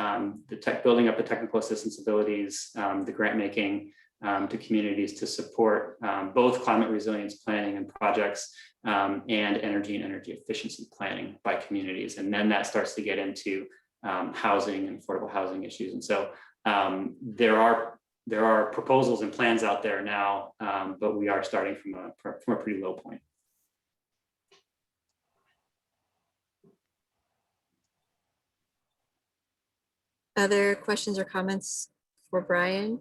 building up the technical assistance abilities, the grant making to communities to support both climate resilience planning and projects and energy and energy efficiency planning by communities. And then that starts to get into housing and affordable housing issues. And so there are proposals and plans out there now, but we are starting from a pretty low point. Other questions or comments for Brian?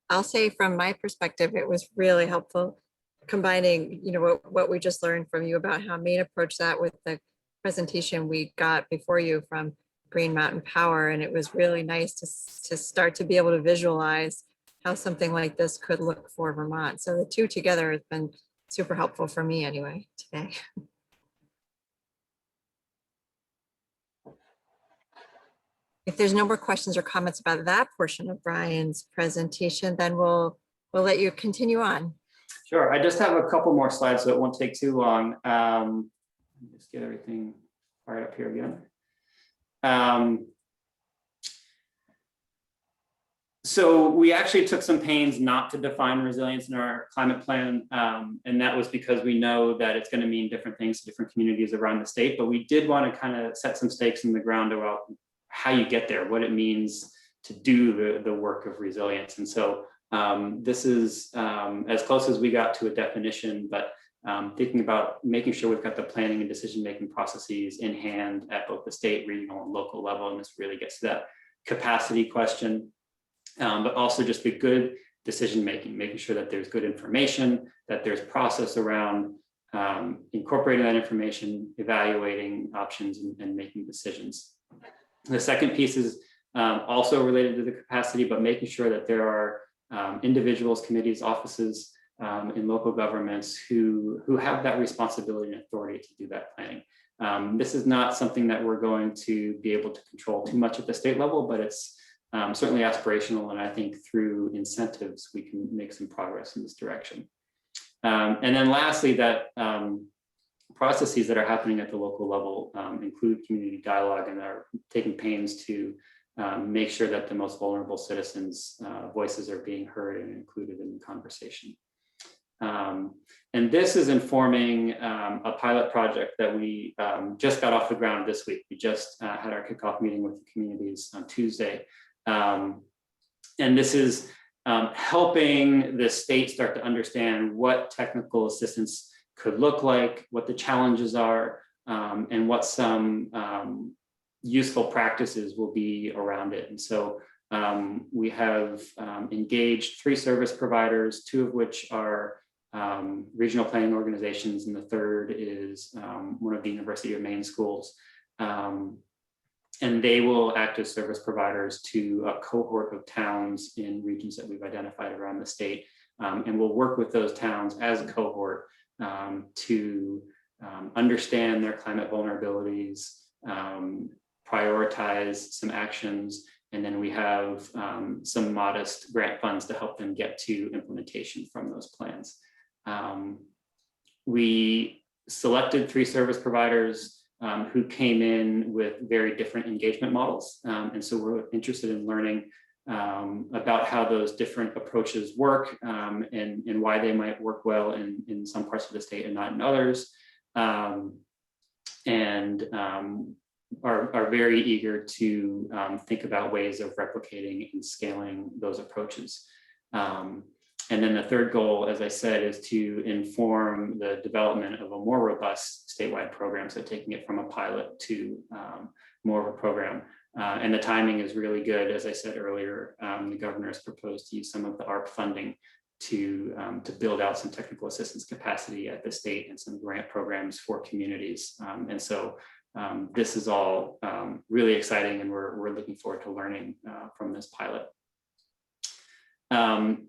I'll say from my perspective, it was really helpful combining, what we just learned from you about how Maine approached that with the presentation we got before you from Green Mountain Power. And it was really nice to start to be able to visualize how something like this could look for Vermont. So the two together has been super helpful for me anyway today. If there's no more questions or comments about that portion of Brian's presentation, then we'll let you continue on. Sure. I just have a couple more slides, so it won't take too long. Just get everything fired up here again. So we actually took some pains not to define resilience in our climate plan, and that was because we know that it's going to mean different things to different communities around the state, but we did want to kind of set some stakes in the ground about how you get there, what it means to do the work of resilience. And so this is as close as we got to a definition, but thinking about making sure we've got the planning and decision-making processes in hand at both the state, regional, and local level. And this really gets to that capacity question, but also just the good decision-making, making sure that there's good information, that there's process around incorporating that information, evaluating options, and making decisions. The second piece is also related to the capacity, but making sure that there are individuals, committees, offices in local governments who have that responsibility and authority to do that planning. This is not something that we're going to be able to control too much at the state level, but it's certainly aspirational, and I think through incentives we can make some progress in this direction. And then lastly, that processes that are happening at the local level include community dialogue and are taking pains to make sure that the most vulnerable citizens' voices are being heard and included in the conversation. And this is informing a pilot project that we just got off the ground this week. We just had our kickoff meeting with the communities on Tuesday. And this is helping the state start to understand what technical assistance could look like, what the challenges are, and what some useful practices will be around it. And so we have engaged 3 service providers, 2 of which are regional planning organizations, and the third is one of the University of Maine schools. And they will act as service providers to a cohort of towns in regions that we've identified around the state. And we'll work with those towns as a cohort to understand their climate vulnerabilities, prioritize some actions, and then we have some modest grant funds to help them get to implementation from those plans. We selected 3 service providers who came in with very different engagement models. And so we're interested in learning about how those different approaches work and why they might work well in some parts of the state and not in others. And are very eager to think about ways of replicating and scaling those approaches. And then the third goal, as I said, is to inform the development of a more robust statewide program, so taking it from a pilot to more of a program. And the timing is really good. As I said earlier, the governor has proposed to use some of the ARP funding to build out some technical assistance capacity at the state and some grant programs for communities. And so this is all really exciting, and we're looking forward to learning from this pilot.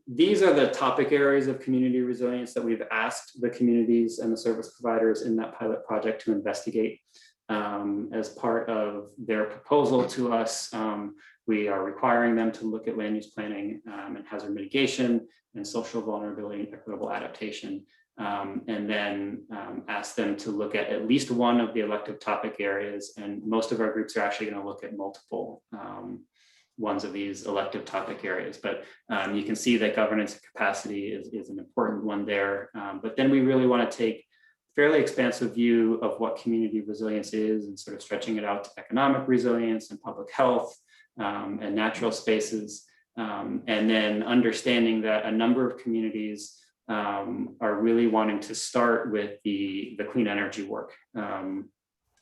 These are the topic areas of community resilience that we've asked the communities and the service providers in that pilot project to investigate. As part of their proposal to us, we are requiring them to look at land use planning and hazard mitigation and social vulnerability and equitable adaptation, and then ask them to look at least one of the elective topic areas. And most of our groups are actually going to look at multiple ones of these elective topic areas, but you can see that governance and capacity is an important one there. But then we really want to take a fairly expansive view of what community resilience is and sort of stretching it out to economic resilience and public health and natural spaces. And then understanding that a number of communities are really wanting to start with the clean energy work.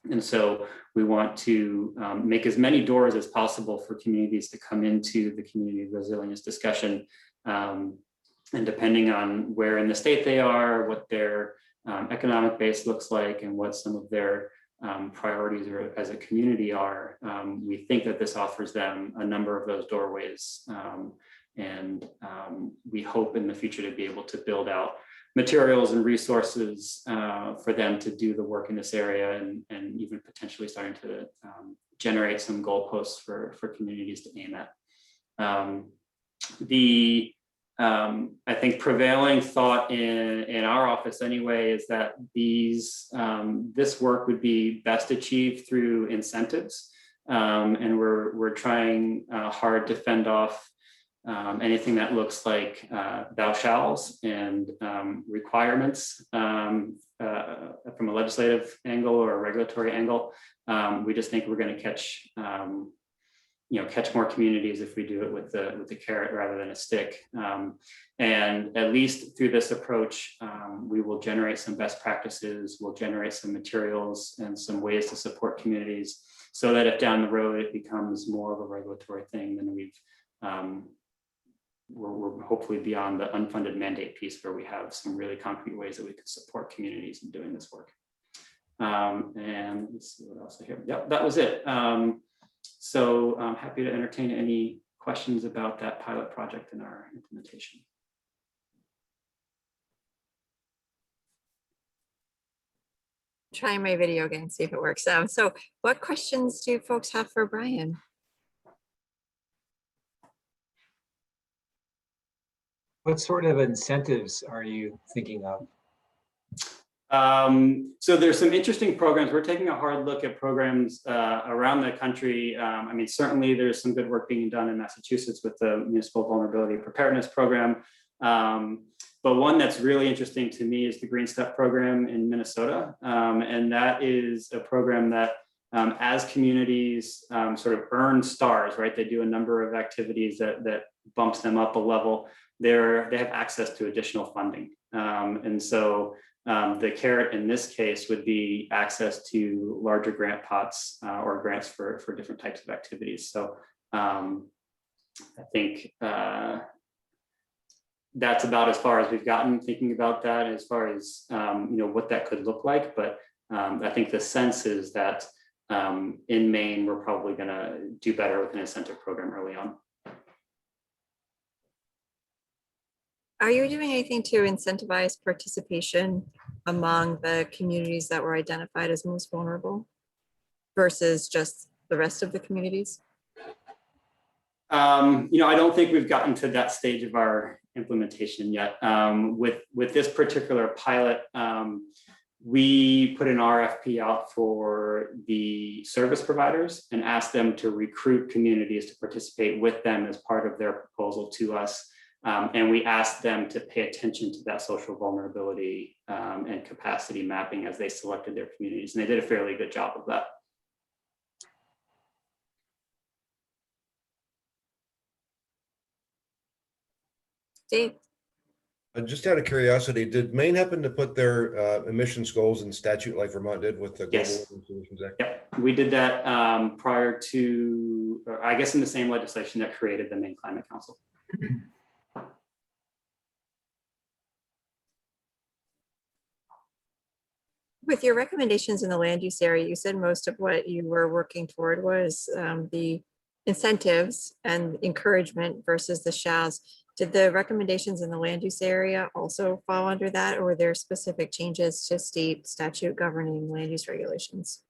And so we want to make as many doors as possible for communities to come into the community resilience discussion. And depending on where in the state they are, what their economic base looks like, and what some of their priorities are as a community are, we think that this offers them a number of those doorways. And we hope in the future to be able to build out materials and resources for them to do the work in this area, and even potentially starting to generate some goalposts for communities to aim at. I think prevailing thought in our office anyway is that this work would be best achieved through incentives, and we're trying hard to fend off anything that looks like thou shalls and requirements from a legislative angle or a regulatory angle. We just think we're going to catch more communities if we do it with the carrot rather than a stick. And at least through this approach, we will generate some best practices, we'll generate some materials and some ways to support communities, so that if down the road it becomes more of a regulatory thing, then we're hopefully beyond the unfunded mandate piece, where we have some really concrete ways that we can support communities in doing this work. And let's see what else I hear. Yep, that was it. So I'm happy to entertain any questions about that pilot project and our implementation. trying my video again, see if it works. So what questions do folks have for Brian? What sort of incentives are you thinking of? So there's some interesting programs. We're taking a hard look at programs around the country. I mean, certainly there's some good work being done in Massachusetts with the Municipal Vulnerability Preparedness Program. But one that's really interesting to me is the Green Step program in Minnesota. And that is a program that as communities sort of earn stars, right? They do a number of activities that bumps them up a level. They have access to additional funding. And so the carrot in this case would be access to larger grant pots or grants for different types of activities. So I think that's about as far as we've gotten thinking about that as far as what that could look like. But I think the sense is that in Maine, we're probably going to do better with an incentive program early on. Are you doing anything to incentivize participation among the communities that were identified as most vulnerable versus just the rest of the communities? I don't think we've gotten to that stage of our implementation yet. With this particular pilot, we put an RFP out for the service providers and asked them to recruit communities to participate with them as part of their proposal to us. And we asked them to pay attention to that social vulnerability and capacity mapping as they selected their communities. And they did a fairly good job of that. Dave? Just out of curiosity, did Maine happen to put their emissions goals in statute like Vermont did with the Global Yes. Warming Solutions Act? Yep, we did that prior to, or I guess in the same legislation that created the Maine Climate Council. With your recommendations in the land use area, you said most of what you were working toward was the incentives and encouragement versus the shalls. Did the recommendations in the land use area also fall under that, or were there specific changes to state statute governing land use regulations?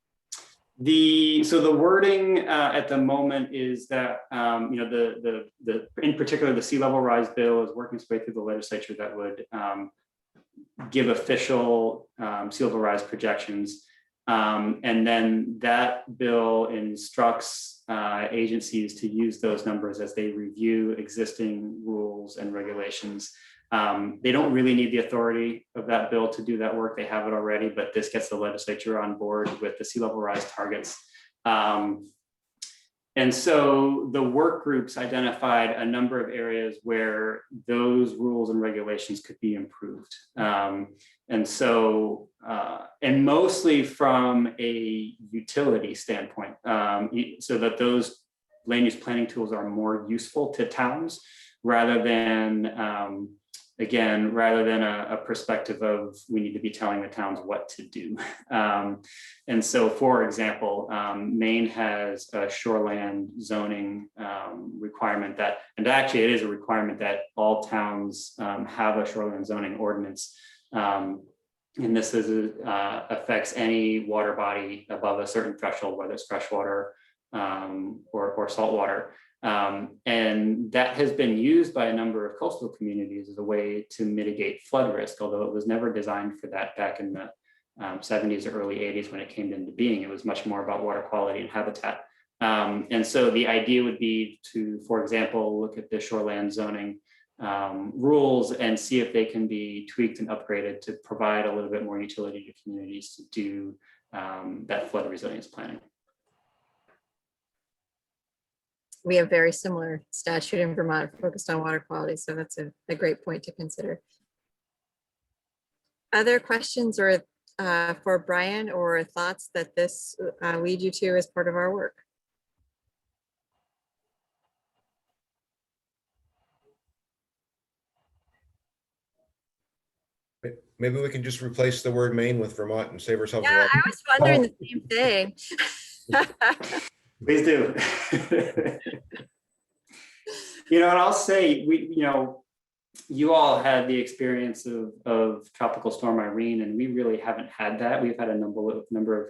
So the wording at the moment is that in particular the sea level rise bill is working its way through the legislature that would give official sea level rise projections, and then that bill instructs agencies to use those numbers as they review existing rules and regulations. They don't really need the authority of that bill to do that work. They have it already, but this gets the legislature on board with the sea level rise targets. And so the work groups identified a number of areas where those rules and regulations could be improved. And mostly from a utility standpoint, so that those land use planning tools are more useful to towns rather than, rather than a perspective of we need to be telling the towns what to do. And so, for example, Maine has a shoreland zoning requirement that, and actually it is a requirement that all towns have a shoreland zoning ordinance. And this affects any water body above a certain threshold, whether it's freshwater or saltwater. And that has been used by a number of coastal communities as a way to mitigate flood risk, although it was never designed for that back in the 70s or early 80s when it came into being. It was much more about water quality and habitat. And so the idea would be to, for example, look at the shoreland zoning rules and see if they can be tweaked and upgraded to provide a little bit more utility to communities to do that flood resilience planning. We have very similar statute in Vermont focused on water quality, so that's a great point to consider. Other questions or for Brian, or thoughts that this lead you to as part of our work? Maybe we can just replace the word Maine with Vermont and save ourselves. Yeah, I was wondering the same thing. Please do. And I'll say, you all had the experience of Tropical Storm Irene, and we really haven't had that. We've had a number of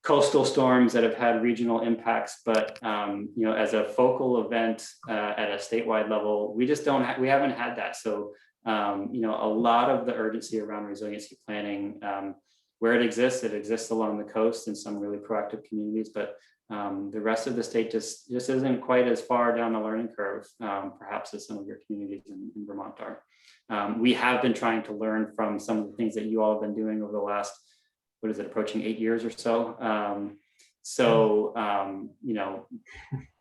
coastal storms that have had regional impacts, but as a focal event at a statewide level, we just don't. We haven't had that. So a lot of the urgency around resiliency planning, where it exists along the coast in some really proactive communities, but the rest of the state just isn't quite as far down the learning curve, perhaps as some of your communities in Vermont are. We have been trying to learn from some of the things that you all have been doing over the last, what is it, approaching 8 years or so.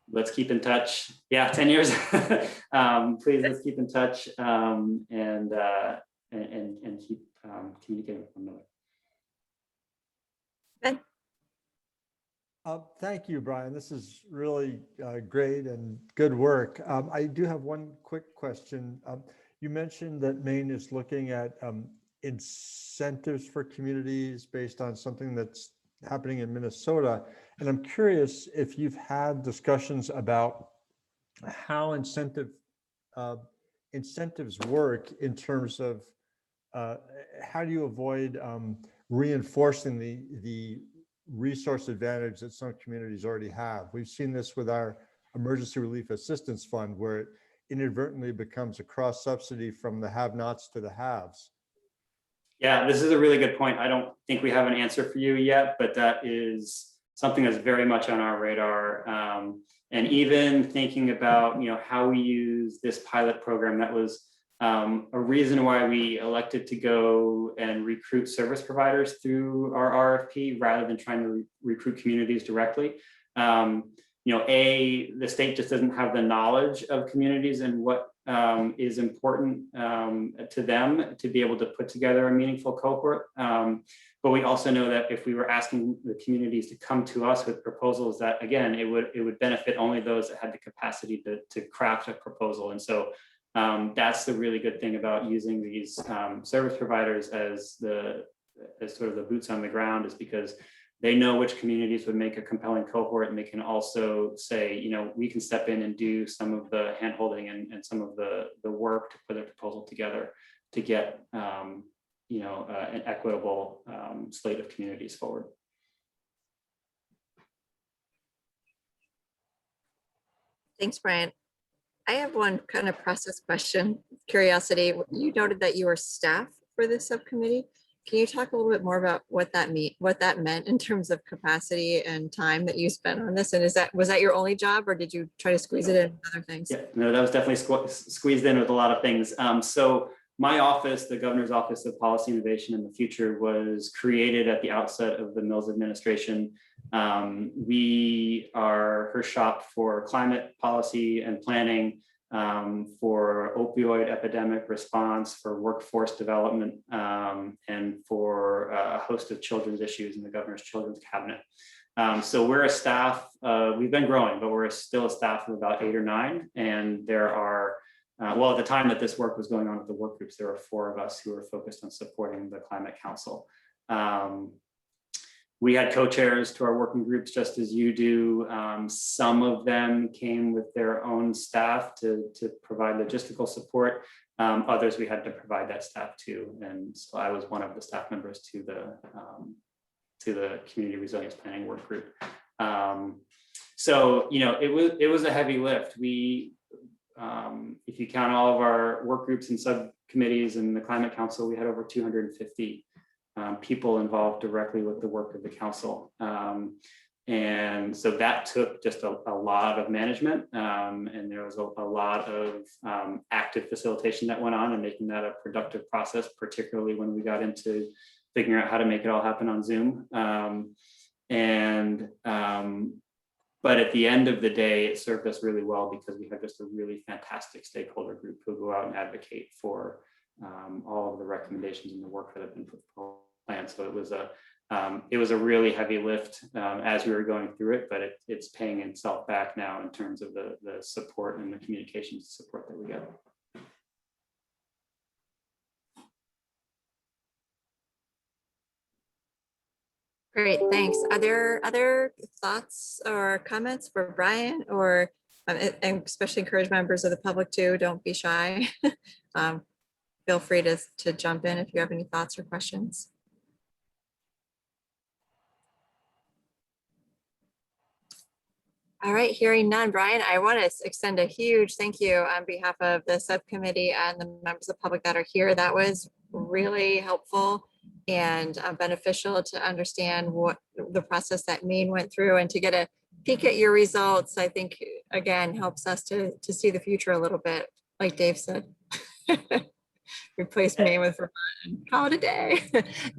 Let's keep in touch. Yeah, 10 years. Please, let's keep in touch and keep communicating with one another. Ben? Thank you, Brian. This is really great and good work. I do have one quick question. You mentioned that Maine is looking at incentives for communities based on something that's happening in Minnesota. And I'm curious if you've had discussions about how incentives work in terms of how do you avoid reinforcing the resource advantage that some communities already have. We've seen this with our Emergency Relief Assistance Fund, where it inadvertently becomes a cross subsidy from the have-nots to the haves. Yeah, this is a really good point. I don't think we have an answer for you yet, but that is something that's very much on our radar. And even thinking about, how we use this pilot program, that was a reason why we elected to go and recruit service providers through our RFP rather than trying to recruit communities directly. The state just doesn't have the knowledge of communities and what is important to them to be able to put together a meaningful cohort. But we also know that if we were asking the communities to come to us with proposals, that again, it would benefit only those that had the capacity to craft a proposal. And so that's the really good thing about using these service providers as sort of the boots on the ground, is because they know which communities would make a compelling cohort, and they can also say, we can step in and do some of the handholding and some of the work to put a proposal together to get an equitable slate of communities forward. Thanks, Brian. I have one kind of process question, curiosity. You noted that you are staff for this subcommittee. Can you talk a little bit more about what that meant in terms of capacity and time that you spent on this? And was that your only job, or did you try to squeeze it in with other things? Yeah, no, that was definitely squeezed in with a lot of things. So my office, the Governor's Office of Policy Innovation in the Future, was created at the outset of the Mills administration. We are her shop for climate policy and planning, for opioid epidemic response, for workforce development, and for a host of children's issues in the Governor's Children's Cabinet. So we're a staff, we've been growing, but we're still a staff of about 8 or 9. And there are, at the time that this work was going on with the work groups, there were 4 of us who were focused on supporting the Climate Council. We had co-chairs to our working groups, just as you do. Some of them came with their own staff to provide logistical support. Others we had to provide that staff to, and so I was one of the staff members to the Community Resilience Planning Work Group. So it was a heavy lift. We, if you count all of our work groups and subcommittees and the Climate Council, we had over 250 people involved directly with the work of the council. And so that took just a lot of management, and there was a lot of active facilitation that went on and making that a productive process, particularly when we got into figuring out how to make it all happen on Zoom. But at the end of the day, it served us really well because we had just a really fantastic stakeholder group who go out and advocate for all of the recommendations and the work that have been put forward. So it was a really heavy lift as we were going through it, but it's paying itself back now in terms of the support and the communications support that we get. Great, thanks. Are there other thoughts or comments for Brian or And especially encourage members of the public too, don't be shy. Feel free to jump in if you have any thoughts or questions. All right, hearing none, Brian, I want to extend a huge thank you on behalf of the subcommittee and the members of the public that are here. That was really helpful and beneficial to understand what the process that Maine went through, and to get a peek at your results, I think, again, helps us to see the future a little bit, like Dave said. Replace Maine with Vermont and call it a day.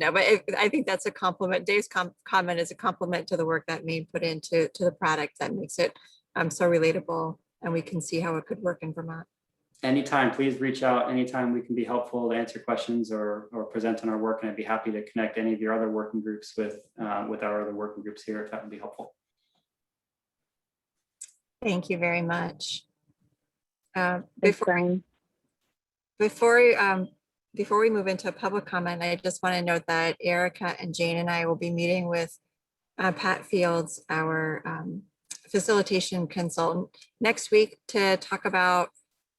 No, but I think that's a compliment. Dave's comment is a compliment to the work that Maine put into the product that makes it so relatable, and we can see how it could work in Vermont. Anytime, please reach out. Anytime we can be helpful to answer questions or present on our work, and I'd be happy to connect any of your other working groups with our other working groups here, if that would be helpful. Thank you very much. Before we move into public comment, I just want to note that Erica and Jane and I will be meeting with Pat Fields, our facilitation consultant, next week to talk about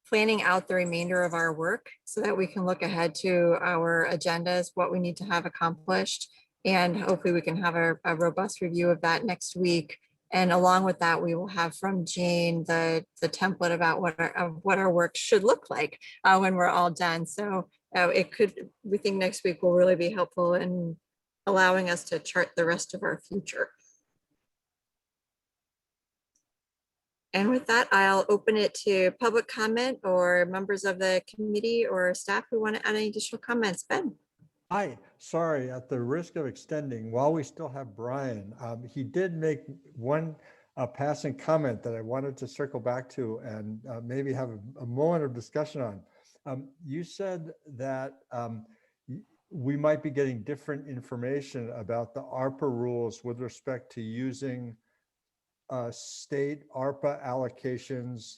planning out the remainder of our work so that we can look ahead to our agendas, what we need to have accomplished, and hopefully we can have a robust review of that next week. And along with that, we will have from Jane the template about what our work should look like when we're all done. So we think next week will really be helpful in allowing us to chart the rest of our future. And with that, I'll open it to public comment or members of the committee or staff who want to add any additional comments. Ben. Hi, sorry, at the risk of extending, while we still have Brian, he did make one passing comment that I wanted to circle back to and maybe have a moment of discussion on. You said that we might be getting different information about the ARPA rules with respect to using state ARPA allocations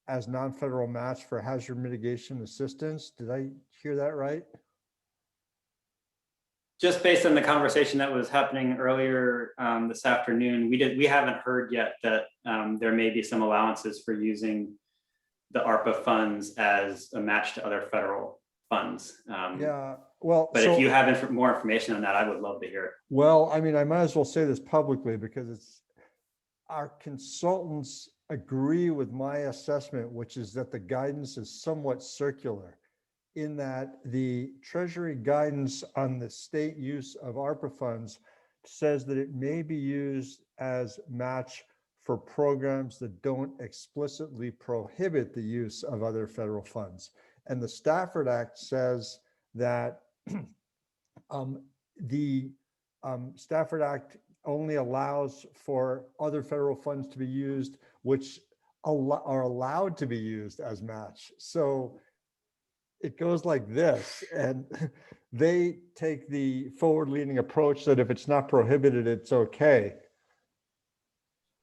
as non-federal match for hazard mitigation assistance. Did I hear that right? Just based on the conversation that was happening earlier this afternoon, we haven't heard yet that there may be some allowances for using the ARPA funds as a match to other federal funds. Yeah, well, but if you have more information on that, I would love to hear it. Well, I mean, I might as well say this publicly because our consultants agree with my assessment, which is that the guidance is somewhat circular, in that the Treasury guidance on the state use of ARPA funds says that it may be used as match for programs that don't explicitly prohibit the use of other federal funds. And the Stafford Act says that the Stafford Act only allows for other federal funds to be used, which are allowed to be used as match. So it goes like this, and they take the forward-leaning approach that if it's not prohibited, it's okay,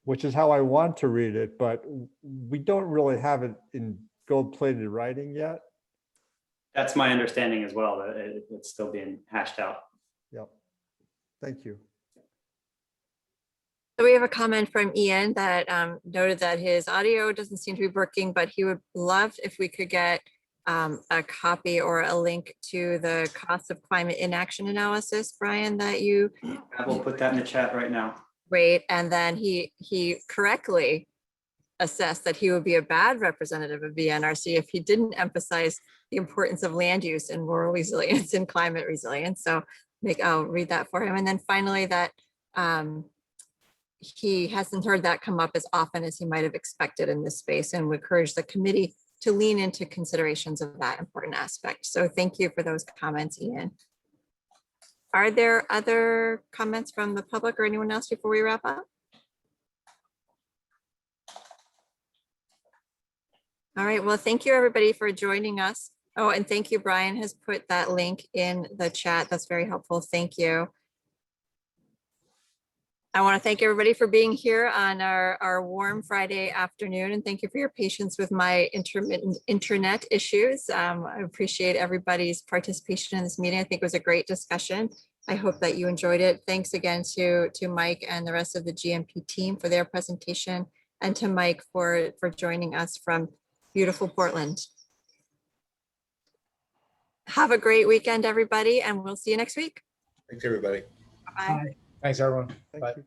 which is how I want to read it, but we don't really have it in gold-plated writing yet. That's my understanding as well, that it's still being hashed out. Yep. Thank you. So we have a comment from Ian that noted that his audio doesn't seem to be working, but he would love if we could get a copy or a link to the cost of climate inaction analysis, Brian, that you. I will put that in the chat right now. Great. And then he correctly assessed that he would be a bad representative of VNRC if he didn't emphasize the importance of land use and rural resilience and climate resilience. So I'll read that for him. And then finally that he hasn't heard that come up as often as he might have expected in this space, and would encourage the committee to lean into considerations of that important aspect. So thank you for those comments, Ian. Are there other comments from the public or anyone else before we wrap up? All right, well, thank you everybody for joining us. Oh, and thank you, Brian has put that link in the chat. That's very helpful. Thank you. I want to thank everybody for being here on our warm Friday afternoon, and thank you for your patience with my intermittent internet issues. I appreciate everybody's participation in this meeting. I think it was a great discussion. I hope that you enjoyed it. Thanks again to Mike and the rest of the GMP team for their presentation, and to Mike for joining us from beautiful Portland. Have a great weekend, everybody, and we'll see you next week. Thanks, everybody. Bye. Thanks, everyone. Thank Bye. you.